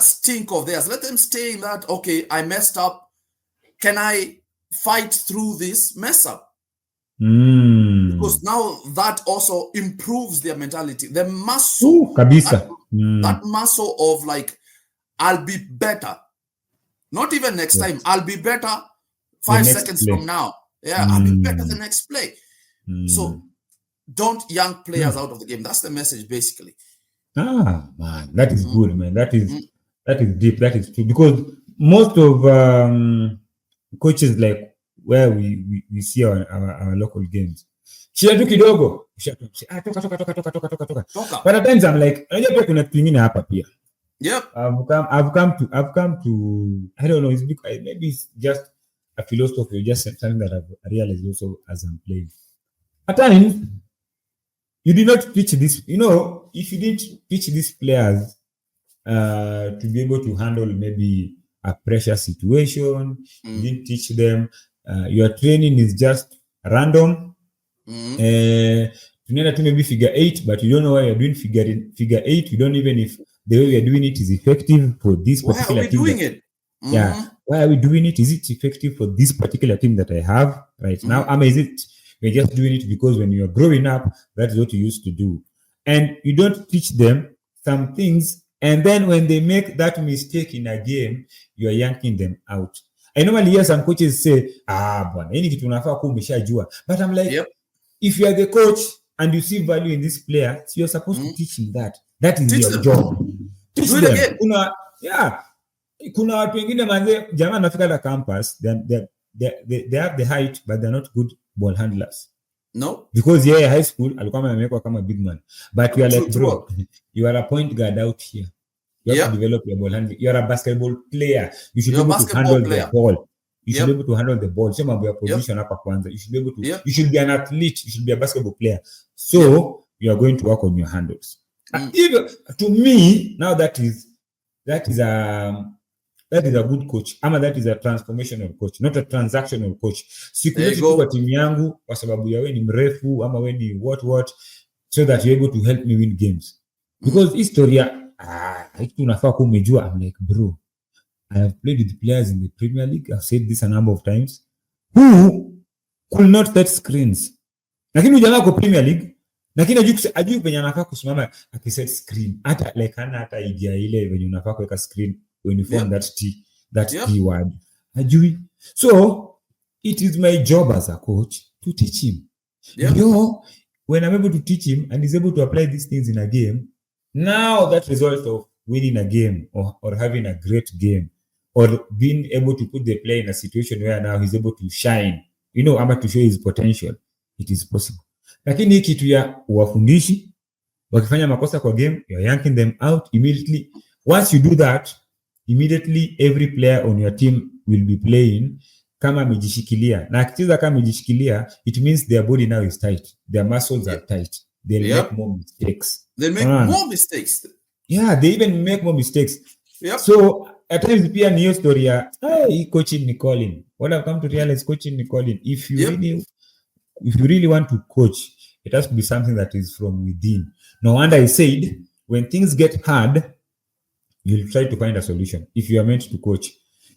stink of theirs. Let them stay in that. Okay, I messed up. Can I fight through this mess up? Because now that also improves their mentality. The muscle, that muscle of like, I'll be better. Not even next time. I'll be better 5 seconds from now. Yeah, I'll be better the next play. So don't yank players out of the game. That's the message, basically. Ah, man, that is good, man. That is deep. That is true. Because most of coaches, like where we see our local games, shia tu kidogo, toka. But at times I'm like, unajua pia kuna kitu kingine hapa pia. Yep. I've come to I don't know, maybe it's just a philosophy, just something that I've realized also as I'm playing. At times, you did not teach this, if you didn't teach these players to be able to handle maybe a pressure situation, you didn't teach them, your training is just random. Tunaenda tu maybe figure 8, but you don't know why you're doing figure 8. You don't even if the way we are doing it is effective for this particular team. Why are we doing it? Yeah. Why are we doing it? Is it effective for this particular team that I have right now? I mean, is it we're just doing it because when you're growing up, that's what you used to do. And you don't teach them some things. And then when they make that mistake in a game, you're yanking them out. I normally hear some coaches say, bwana, hii kitu unafaa kuwa umeshajua. But I'm like, if you are the coach, and you see value in this player, so you're supposed to teach him that. That is Teach your them. job. Teach Do it them. again. Kuna watu wengine manze, jamaa nafika the campus, then they have the height, but they're not good ball handlers. No. Because high school alikuwa amewekwa kama big man, but you are like, bro, you are a point guard out here. You have to develop your ball handling. You are a basketball player. You should be able to handle the ball. You should be able to handle the ball. Same about your position hapa kwanza. You should be able to. You should be an athlete. You should be a basketball player. So you are going to work on your handles. Even to me, now that is a good coach. Ama that is a transformational coach, not a transactional coach. Sikuleti tu kwa timu yangu kwa sababu ya wewe ni mrefu ama wewe ni what so that you're able to help me win games. Because historia unafaa kuwa umejua. I'm like, bro, I have played with players in the Premier League. I've said this a number of times, who could not set screens. Lakini jamaa kwa Premier League, lakini ajui penye anafaa kusimama akiset screen. Hata like hata idea ile venye unafaa kuweka screen when you form that T word. Ajui. So it is my job as a coach to teach him. When I'm able to teach him and he's able to apply these things in a game, now that result of winning a game or having a great game or being able to put the player in a situation where now he's able to shine, ama to show his potential, it is possible. Lakini hii kitu ya wafundishi wakifanya makosa kwa game, you're yanking them out immediately. Once you do that, immediately every player on your team will be playing kama amejishikilia. Na akicheza kama amejishikilia, it means their body now is tight. Their muscles are tight. They'll make more mistakes. They make more mistakes. Yeah, they even make more mistakes. Yep. So at times pia ni hiyo story ya coaching ni calling. What I've come to realize, coaching ni calling. If you really want to coach, it has to be something that is from within. No wonder I said, when things get hard, you'll try to find a solution. If you are meant to coach,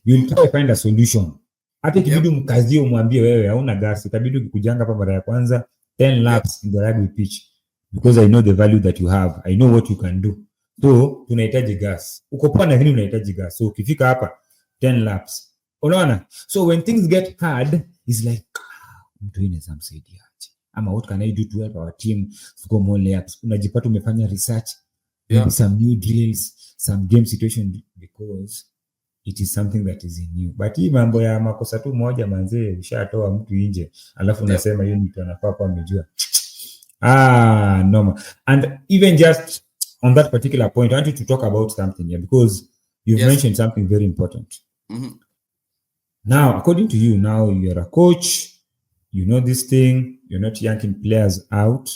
you'll try to find a solution. Hata ikibidi mkazie umwambie wewe hauna gas, itabidi ukikujanga hapa mara ya kwanza 10 laps in the rugby pitch, because I know the value that you have. I know what you can do. So tunahitaji gas. Uko poa na hili unahitaji gas. So ukifika hapa 10 laps. Unaona? So when things get hard, it's like mtu inaweza msaidia aje? Ama what can I do to help our team to go more laps? Unajipata umefanya research, maybe some new drills, some game situation, because it is something that is in you. But hii mambo ya makosa tu moja manzee, ushatoa mtu nje, alafu unasema hiyo mtu anafaa kwa amejua. No. And even just on that particular point, I want you to talk about something here, because you've mentioned something very important. Now, according to you, now you're a coach, you know this thing, you're not yanking players out.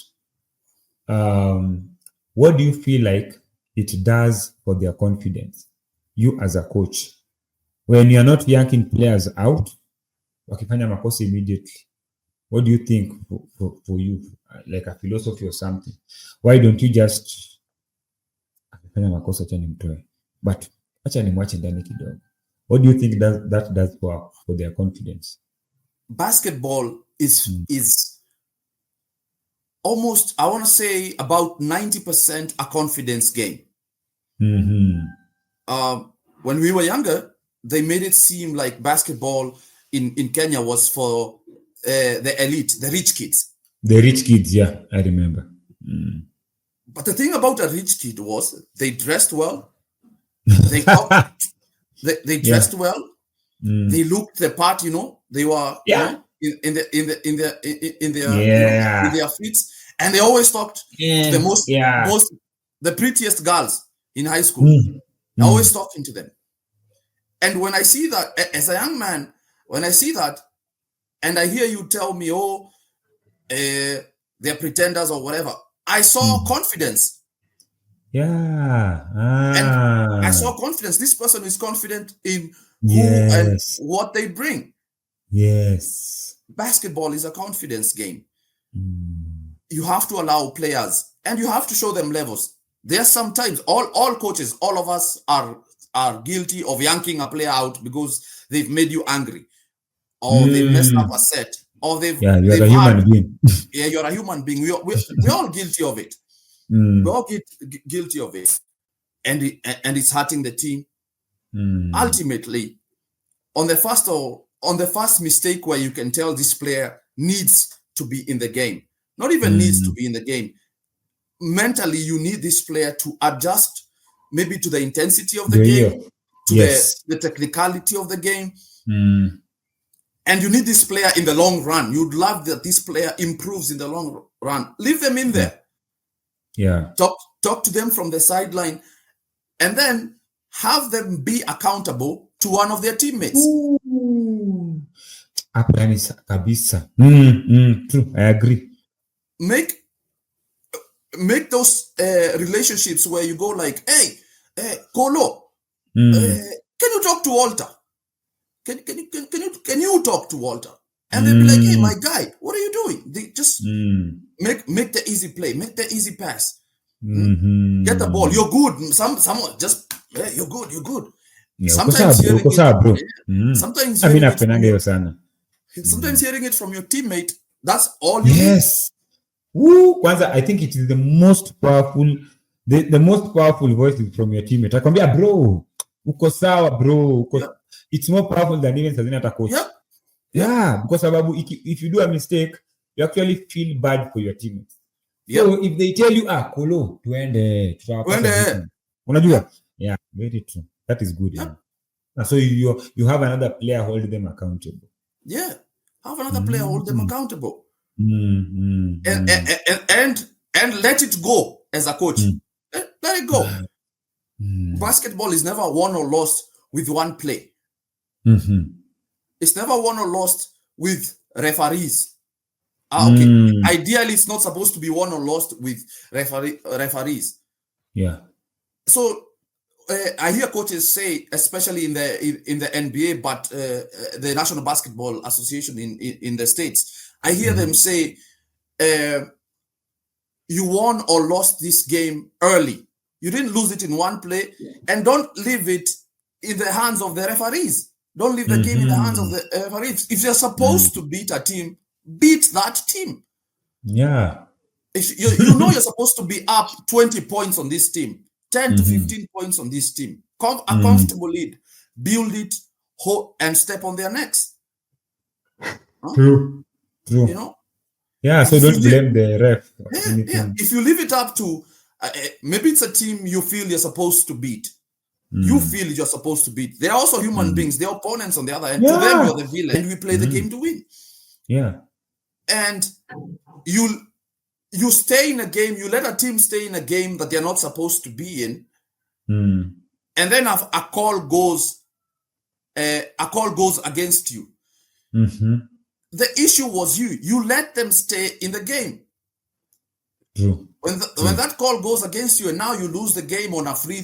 What do you feel like it does for their confidence, you as a coach, when you're not yanking players out, wakifanya makosa immediately? What do you think for you, like a philosophy or something? Why don't you just akifanya makosa acha nimtoe, but acha nimwache ndani kidogo? What do you think that does for their confidence? Basketball is almost, I want to say, about 90% a confidence game. When we were younger, they made it seem like basketball in Kenya was for the elite, the rich kids. The rich kids, yeah, I remember. But the thing about a rich kid was they dressed well, they talked, they dressed well, they looked the part, they were in their feet, and they always talked to the prettiest girls in high school. I always talking to them. And when I see that as a young man, when I see that, and I hear you tell me, they're pretenders or whatever, I saw confidence. And I saw confidence. This person is confident in who and what they bring. Yes. Basketball is a confidence game. You have to allow players, and you have to show them levels. There's sometimes all coaches, all of us are guilty of yanking a player out because they've made you angry, or they messed up a set, or you're a human being. Yeah, you're a human being. We're all guilty of it. We're all guilty of it, and it's hurting the team. Ultimately, on the first mistake where you can tell this player needs to be in the game, not even needs to be in the game. Mentally, you need this player to adjust maybe to the intensity of the game, to the technicality of the game. And you need this player in the long run. You'd love that this player improves in the long run. Leave them in there. Yeah. Talk to them from the sideline, and then have them be accountable to one of their teammates. True. I agree. Make those relationships where you go like, hey, Kolo, can you talk to Walter? Can you talk to Walter? And they'll be like, hey, my guy, what are you doing? They just make the easy play, make the easy pass. Get the ball. You're good. Someone just you're good. Yeah, sometimes hearing it from your teammate, that's all you need. Kwanza, I think it is the most powerful, the most powerful voice is from your teammate. Akwambia, bro, uko sawa, bro. It's more powerful than even Sazina hata coach. Yeah, because if you do a mistake, you actually feel bad for your teammates. So if they tell you, Kolo, tuende. Unajua? Yeah, very true. That is good. Yeah. So you have another player hold them accountable. Yeah, have another player hold them accountable. And let it go as a coach. Let it go. Basketball is never won or lost with one play. It's never won or lost with referees. Ideally, it's not supposed to be won or lost with referees. Yeah. So I hear coaches say, especially in the NBA, but the National Basketball Association in the States, I hear them say, you won or lost this game early. You didn't lose it in one play, and don't leave it in the hands of the referees. Don't leave the game in the hands of the referees. If you're supposed to beat a team, beat that team. Yeah. If you're supposed to be up 20 points on this team, 10 to 15 points on this team, a comfortable lead, build it, and step on their necks. True. You know? Yeah, so don't blame the ref. If you leave it up to, maybe it's a team you feel you're supposed to beat. You feel you're supposed to beat. They're also human beings. They're opponents on the other end. To them, you're the villain. And we play the game to win. Yeah. And you stay in a game, you let a team stay in a game that they're not supposed to be in. And then a call goes against you. The issue was you. You let them stay in the game. True. When that call goes against you, and now you lose the game on a free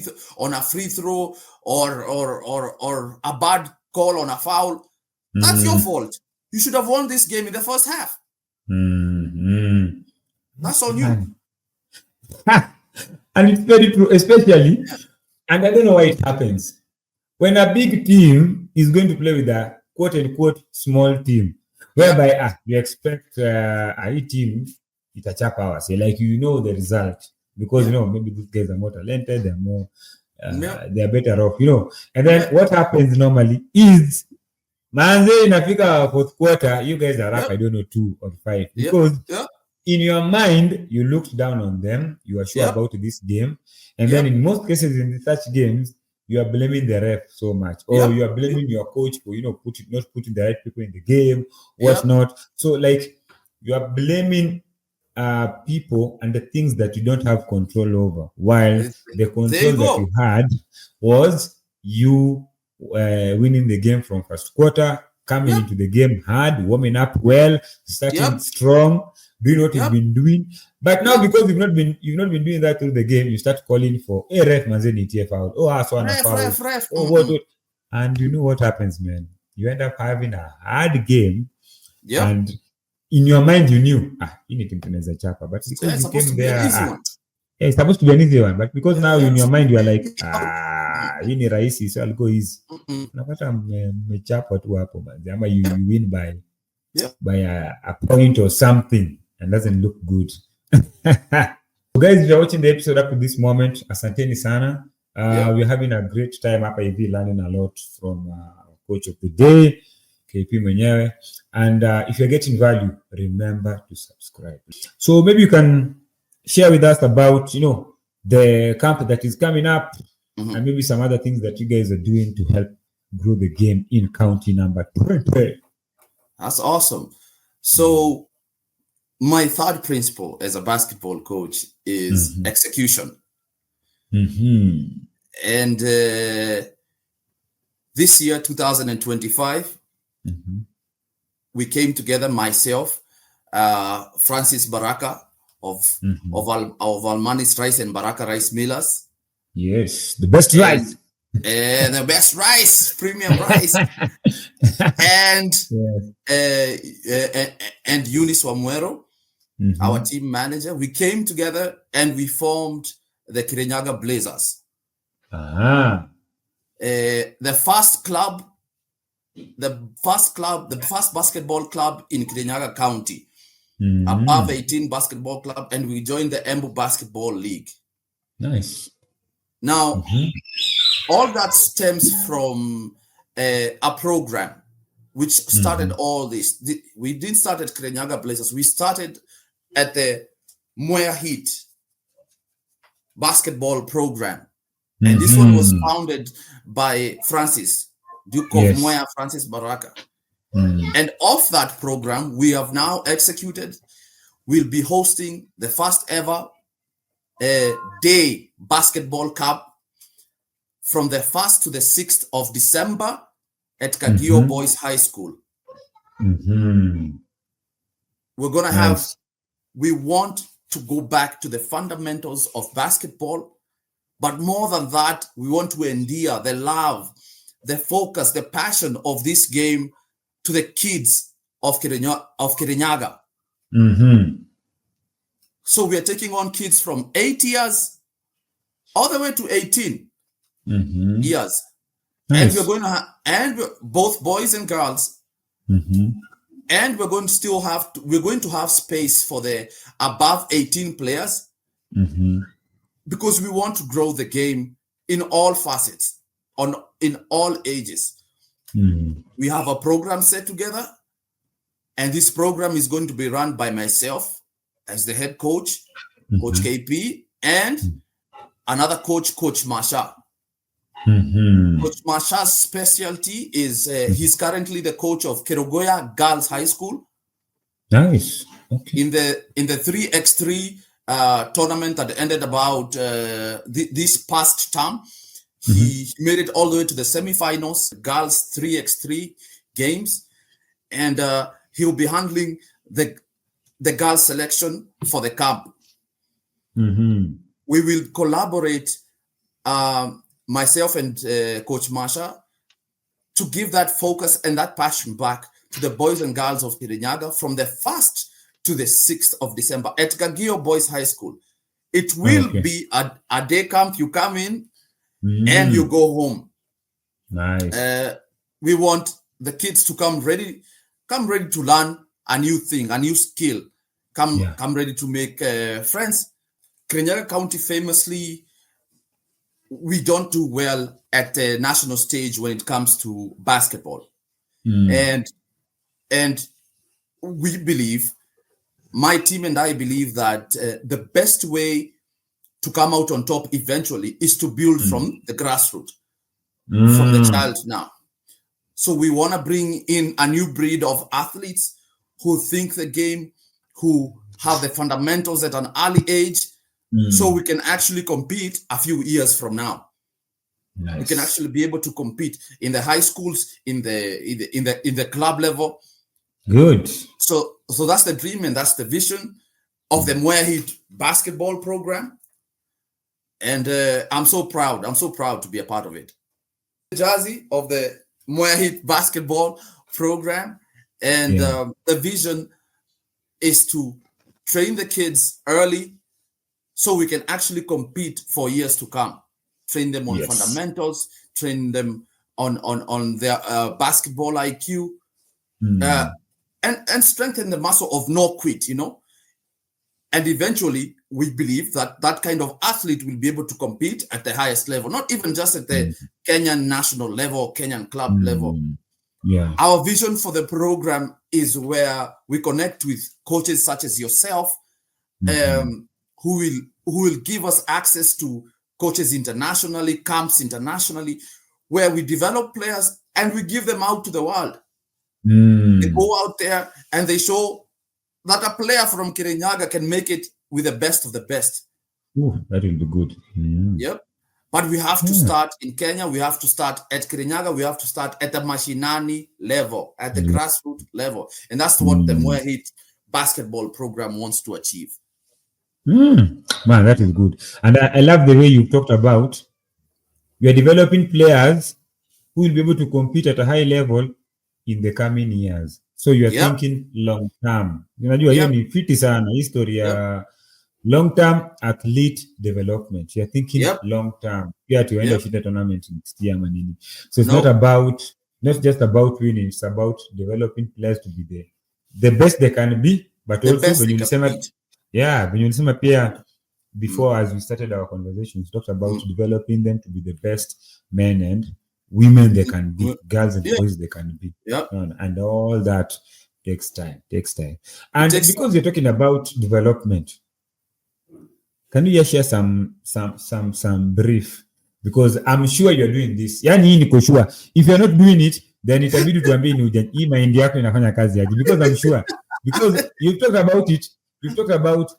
throw or a bad call on a foul, that's your fault. You should have won this game in the first half. That's on you. And it's very true, especially, and I don't know why it happens. When a big team is going to play with a quote-unquote small team, whereby you expect a team itachapa hours, like the result, because maybe these guys are more talented, they're more they're better off, and then what happens normally is manze inafika fourth quarter, you guys are up, I don't know, 2 or 5, because in your mind you looked down on them, you are sure about this game, and then in most cases in such games you are blaming the ref so much, or you are blaming your coach for not putting the right people in the game, whatnot. So like you are blaming people and the things that you don't have control over, while the control that you had was you winning the game from first quarter, coming into the game hard, warming up well, starting strong, doing what you've been doing. But now because you've not been doing that through the game, you start calling for ref manzeni TF out. Ref. What? And you know what happens, man? You end up having a hard game, and in your mind you knew you need to a chapa, but because you came there, it's supposed to be an easy one, but because now in your mind you are like, you need raisi, so I'll go easy. Napata mechapa tu hapo manzi, ama you win by a point or something, and doesn't look good. So guys, if you're watching the episode up to this moment, asanteni sana. We're having a great time hapa hivi, learning a lot from coach of the day, KP mwenyewe. And if you're getting value, remember to subscribe. So maybe you can share with us about, the camp that is coming up, and maybe some other things that you guys are doing to help grow the game in county number 20. That's awesome. So my third principle as a basketball coach is execution. And this year, 2025, we came together, myself, Francis Baraka of Almanis Rice and Baraka Rice Millers. Yes, the best rice. And the best rice, premium rice. And Eunice Wamuero, our team manager. We came together and we formed the Kirinyaga Blazers. The first basketball club in Kirinyaga County, above 18 basketball club, and we joined the Embu Basketball League. Nice. Now, all that stems from a program which started all this. We didn't start at Kirinyaga Blazers. We started at the Moya Heat basketball program. And this one was founded by Francis, Duke of Moya, Francis Baraka. And of that program, we have now executed. We'll be hosting the first ever day basketball cup from the 1st to the 6th of December at Kagio Boys High School. We're going to have, we want to go back to the fundamentals of basketball. But more than that, we want to endear the love, the focus, the passion of this game to the kids of Kirinyaga. So we are taking on kids from 8 years all the way to 18 years. Nice. And we're going to have, both boys and girls. And we're going to still have, we're going to have space for the above 18 players. Because we want to grow the game in all facets, in all ages. We have a program set together, and this program is going to be run by myself as the head coach, Coach KP, and another coach, Coach Masha. Coach Masha's specialty is he's currently the coach of Kerogoya Girls High School. Nice. Okay. In the 3x3 tournament that ended about this past term. He made it all the way to the semifinals, girls 3x3 games, and he'll be handling the girls selection for the camp. We will collaborate, myself and Coach Masha, to give that focus and that passion back to the boys and girls of Kirinyaga from the 1st to the 6th of December at Kagio Boys High School. It will be a day camp. You come in and you go home. Nice. We want the kids to come ready to learn a new thing, a new skill. Come ready to make friends. Kirinyaga County famously, we don't do well at the national stage when it comes to basketball. And we believe, my team and I believe that the best way to come out on top eventually is to build from the grassroots, from the child now. So we want to bring in a new breed of athletes who think the game, who have the fundamentals at an early age, so we can actually compete a few years from now. Nice. We can actually be able to compete in the high schools, in the club level. Good. So that's the dream and that's the vision of the Moya Heat basketball program. And I'm so proud. I'm so proud to be a part of it. The jersey of the Moya Heat basketball program. And the vision is to train the kids early so we can actually compete for years to come. Train them on fundamentals, train them on their basketball IQ, and strengthen the muscle of no quit, And eventually, we believe that that kind of athlete will be able to compete at the highest level, not even just at the Kenyan national level, Kenyan club level. Yeah. Our vision for the program is where we connect with coaches such as yourself, who will give us access to coaches internationally, camps internationally, where we develop players and we give them out to the world. They go out there and they show that a player from Kirinyaga can make it with the best of the best. Ooh, that will be good. Yep. But we have to start in Kenya. We have to start at Kirinyaga. We have to start at the mashinani level, at the grassroots level. And that's what the Moya Heat basketball program wants to achieve. Man, that is good. And I love the way you talked about we are developing players who will be able to compete at a high level in the coming years. So you are thinking long term. Unajua hiyo ni fiti sana history ya long term athlete development. You are thinking long term. Pia tuende ushinde tournament next year manini. So it's not just about winning, it's about developing players to be the best they can be, but The also best when they you can say beat. when you say pia before as we started our conversation, we talked about developing them to be the best men and women they can be, girls and boys they can be. And all that takes time. And because you're talking about development, can you just share some brief? Because I'm sure you're doing this. Yani niko sure. If you're not doing it, then itabidi tuambie ni ujanja. Hii mind yako inafanya kazi aje. Because I'm sure. Because you've talked about it. You've talked about,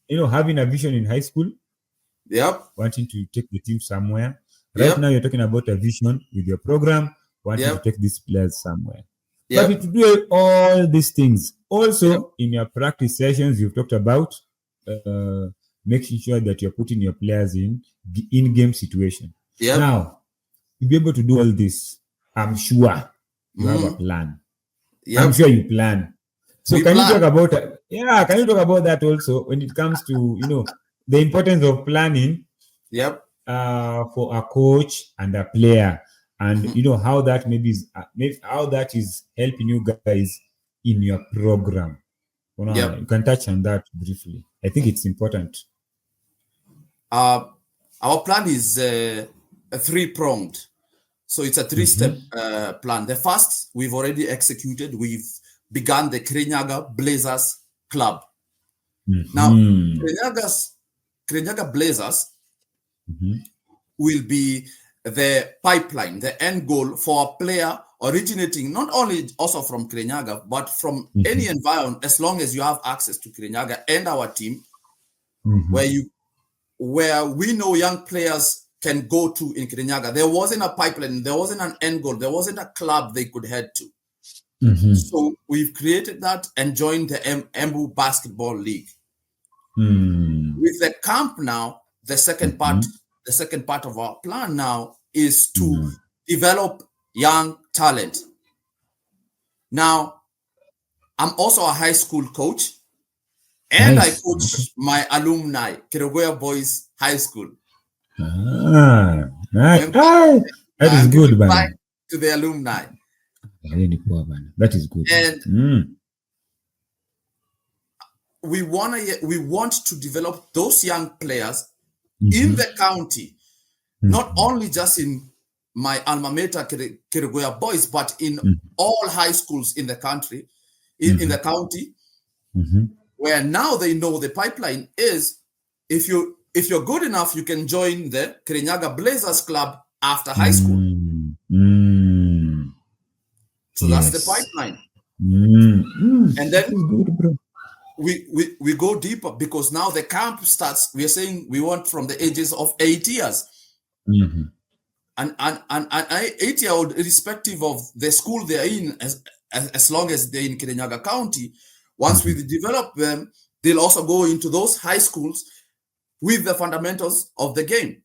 having a vision in high school. Wanting to take the team somewhere. Right now, you're talking about a vision with your program, wanting to take these players somewhere. But to do all these things, also in your practice sessions, you've talked about making sure that you're putting your players in-game situation. Now, to be able to do all this, I'm sure you have a plan. I'm sure you plan. So you talk about can you talk about that also when it comes to the importance of planning for a coach and a player, and how that how that is helping you guys in your program. You can touch on that briefly. I think it's important. Our plan is a three-pronged. So it's a three-step plan. The first, we've already executed. We've begun the Kirinyaga Blazers Club. Now, Kirinyaga Blazers will be the pipeline, the end goal for a player originating not only also from Kirinyaga, but from any environment, as long as you have access to Kirinyaga and our team, where we know young players can go to in Kirinyaga. There wasn't a pipeline, there wasn't an end goal, there wasn't a club they could head to. So we've created that and joined the Embu Basketball League. With the camp now, the second part of our plan now is to develop young talent. Now, I'm also a high school coach, and I coach my alumni, Kirinyaga Boys High School. That is good, man. To the alumni. That is good. And we want to develop those young players in the county, not only just in my alma mater, Kirinyaga Boys, but in all high schools in the country, in the county, where now they know the pipeline is if you're good enough, you can join the Kirinyaga Blazers Club after high school. So that's the pipeline. And then good, bro. We go deeper because now the camp starts. We are saying we want from the ages of 8 years. And 8-year-old, irrespective of the school they're in, as long as they're in Kirinyaga County, once we develop them, they'll also go into those high schools with the fundamentals of the game.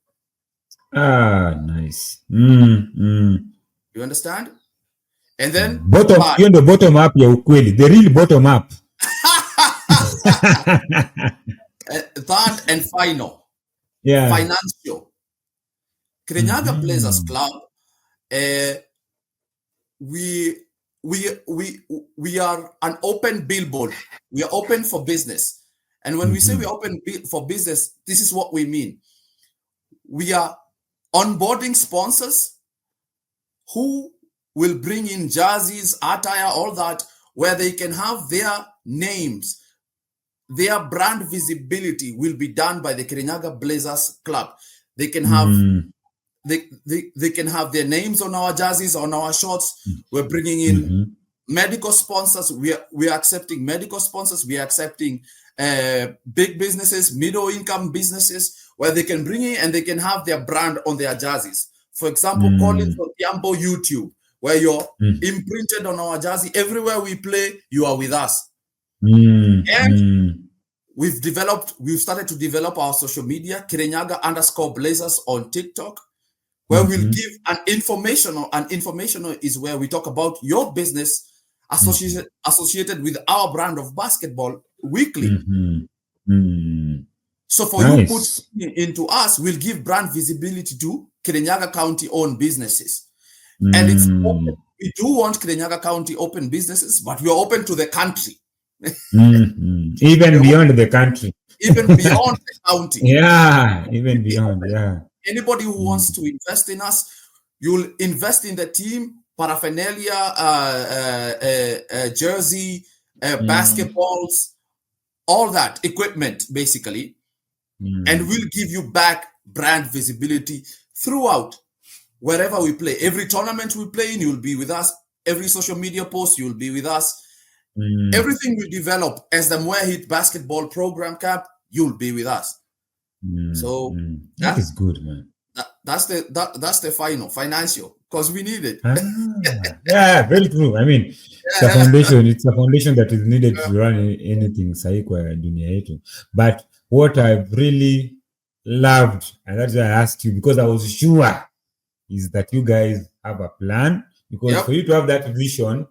Nice. You understand? And then bottom up ya ukweli, the real bottom up. Third and final. Financial. Kirinyaga Blazers Club, we are an open billboard. We are open for business. And when we say we're open for business, this is what we mean. We are onboarding sponsors who will bring in jerseys, attire, all that, where they can have their names. Their brand visibility will be done by the Kirinyaga Blazers club. They can have they can have their names on our jerseys, on our shorts. We're bringing in medical sponsors. We are accepting medical sponsors. We are accepting big businesses, middle income businesses, where they can bring in and they can have their brand on their jerseys. For example, Collins Odhiambo YouTube, where you're imprinted on our jersey. Everywhere we play, you are with us. And we've started to develop our social media, Kirinyaga_Blazers on TikTok, where we'll give an informational is where we talk about your business associated with our brand of basketball weekly. So for you put into us, we'll give brand visibility to Kirinyaga County owned businesses. And it's open. We do want Kirinyaga County open businesses, but we are open to the country. Even beyond the country. Even beyond the county. Yeah, even beyond, yeah. Anybody who wants to invest in us, you'll invest in the team, paraphernalia, jersey, basketballs, all that equipment, basically. And we'll give you back brand visibility throughout wherever we play. Every tournament we play in, you'll be with us. Every social media post, you'll be with us. Everything we develop as the Moya Hit Basketball Program Camp, you'll be with us. So that is good, man. That's the financial, because we need it. Yeah, very true. I mean, it's a foundation. It's a foundation that is needed to run anything sahi kwa dunia yetu. But what I've really loved, and that's why I asked you, because I was sure, is that you guys have a plan. Because for you to have that vision,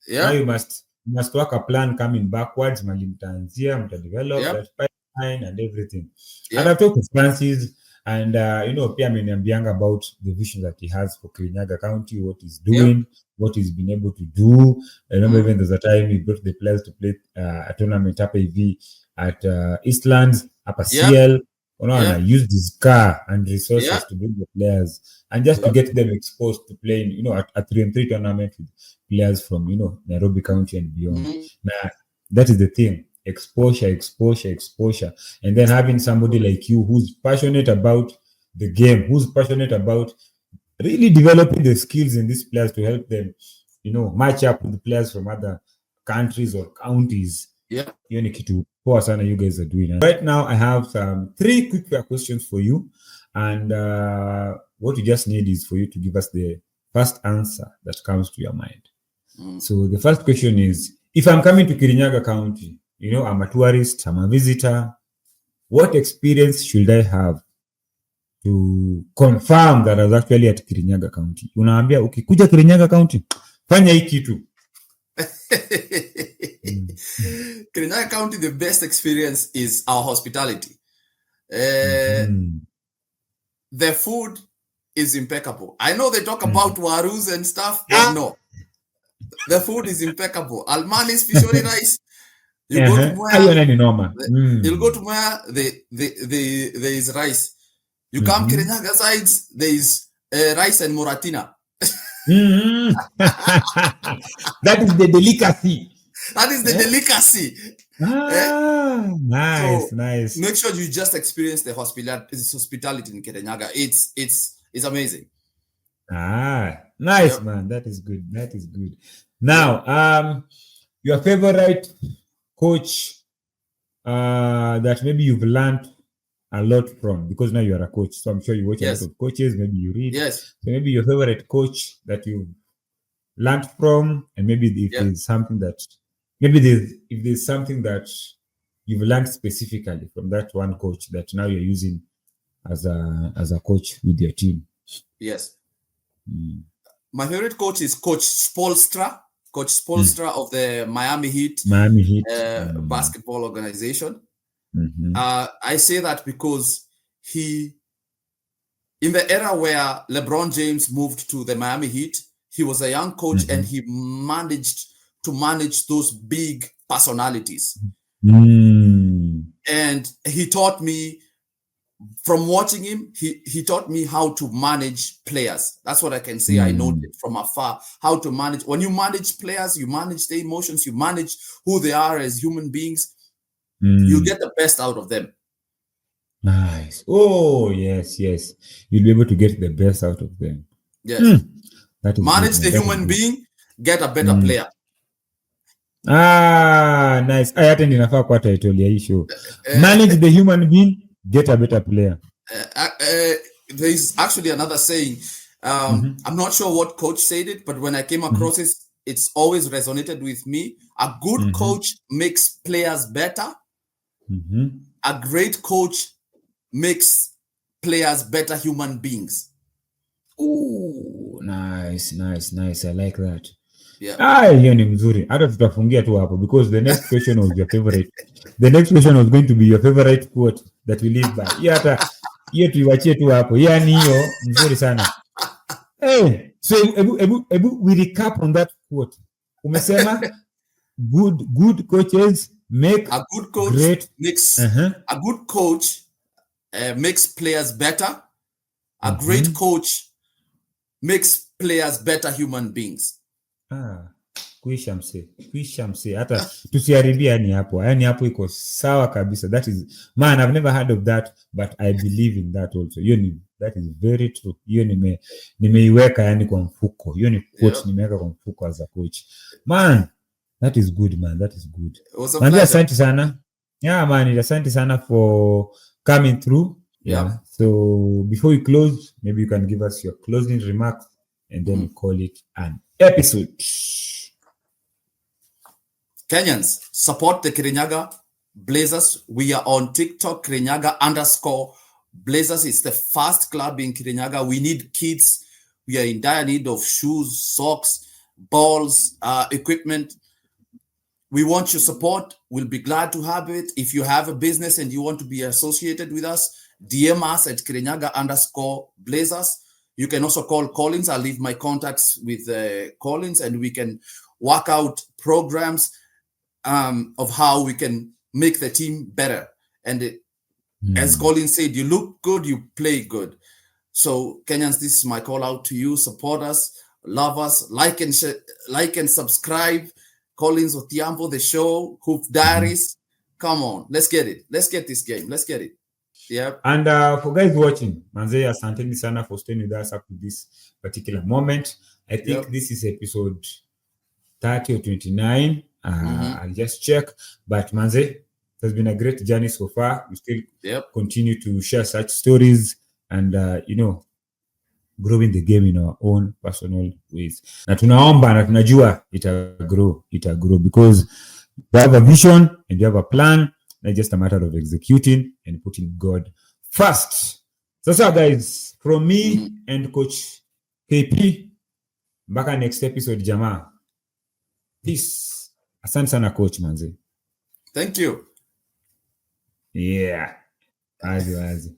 now you must work a plan coming backwards. Mtaanzia, mtadevelop that pipeline and everything. And I've talked with Francis, and pia ameniambianga about the vision that he has for Kirinyaga County, what he's doing, what he's been able to do. I remember even there's a time he brought the players to play a tournament up AV at Eastlands, up a CL. And used his car and resources to bring the players and just to get them exposed to playing, at a 3-on-3 tournament with players from, Nairobi County and beyond. Now, that is the thing. Exposure. And then having somebody like you who's passionate about the game, who's passionate about really developing the skills in these players to help them, match up with the players from other countries or counties. Poa sana you guys are doing. Right now, I have 3 quick questions for you. And what you just need is for you to give us the first answer that comes to your mind. So the first question is, if I'm coming to Kirinyaga County, I'm a tourist, I'm a visitor, what experience should I have to confirm that I was actually at Kirinyaga County? Unaambia, ukikuja Kirinyaga County, fanya hii kitu. Kirinyaga County, the best experience is our hospitality. The food is impeccable. I know they talk about warus and stuff, but no. The food is impeccable. Almani's fishori rice. You go to Moya, you'll go to Moya, there is rice. You come Kirinyaga sides, there is rice and moratina. That is the delicacy. That is the delicacy. Nice. Make sure you just experience the hospitality in Kirinyaga. It's amazing. Nice, man. That is good. Now, your favorite coach that maybe you've learned a lot from, because now you are a coach, so I'm sure you watch a lot of coaches, maybe you read. So maybe your favorite coach that you've learned from, and maybe if there's something that if there's something that you've learned specifically from that one coach that now you're using as a coach with your team. My favorite coach is Coach Spoelstra of the Miami Heat basketball organization. I say that because in the era where LeBron James moved to the Miami Heat, he was a young coach and he managed to manage those big personalities. And he taught me from watching him, he taught me how to manage players. That's what I can say. I noted from afar how to manage. When you manage players, you manage their emotions, you manage who they are as human beings. You get the best out of them. Nice. Oh, yes. You'll be able to get the best out of them. Yes. That is manage good, the human being, get a better player. Nice. I attend inafaa kwa title ya hii show. Manage the human being, get a better player. There's actually another saying. I'm not sure what coach said it, but when I came across it, it's always resonated with me. A good coach makes players better. A great coach makes players better human beings. Oh, nice. I like that. Yeah. Hiyo ni mzuri. Hata tutafungia tu hapo because the next question was your favorite. The next question was going to be your favorite quote that we live by. Hiyo tuiwachie tu hapo. Yaani hiyo mzuri sana. So ebu we recap on that quote. Umesema good coaches make a good coach great makes a good coach makes players better. A great coach makes players better human beings. Kuisha mse hata tusiharibia yani hapo iko sawa kabisa. That is, man, I've never heard of that, but I believe in that also. That is very true. Hiyo nimeiweka yani kwa mfuko. Hiyo ni quote nimeweka kwa mfuko as a coach. Man, that is good, man. That is good. Man, asante sana. Yeah, man, asante sana for coming through. Yeah. So before we close, maybe you can give us your closing remarks and then we call it an episode. Kenyans, support the Kirinyaga Blazers. We are on TikTok, Kirinyaga_Blazers. It's the first club in Kirinyaga. We need kids. We are in dire need of shoes, socks, balls, equipment. We want your support. We'll be glad to have it. If you have a business and you want to be associated with us, DM us at Kirinyaga_Blazers. You can also call Collins. I'll leave my contacts with Collins, and we can work out programs of how we can make the team better. And as Collins said, you look good, you play good. So Kenyans, this is my call out to you. Support us, love us, like and subscribe. Collins, Odhiambo, the show, Hoop Diaries. Come on, let's get it. Let's get this game. Let's get it. Yeah. And for guys watching, Manze, asanteni sana for staying with us up to this particular moment. I think this is episode 30 or 29. I'll just check. But Manze, it has been a great journey so far. We still continue to share such stories and, growing the game in our own personal ways. Na tunaomba na tunajua ita grow because we have a vision and we have a plan. It's just a matter of executing and putting God first. So guys, from me and Coach KP, mpaka next episode, jamaa. Peace. Asante sana Coach Manze. Thank you. Yeah. Azi.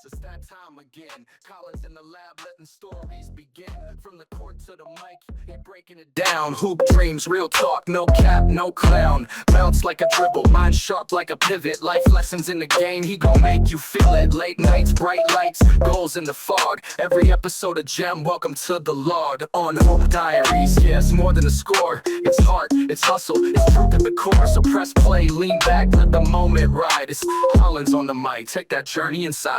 It's that time again. Collins in the lab, letting stories begin. From the court to the mic, he breaking it down. Hoop dreams, real talk, no cap, no clown. Bounce like a dribble, mind sharp like a pivot. Life lessons in the game, he gon' make you feel it. Late nights, bright lights, goals in the fog. Every episode of Gem, welcome to the Lord. On Hoop Diaries, yes, more than a score. It's heart, it's hustle, it's truth at the core. So press play, lean back, let the moment ride. It's Collins on the mic, take that journey inside.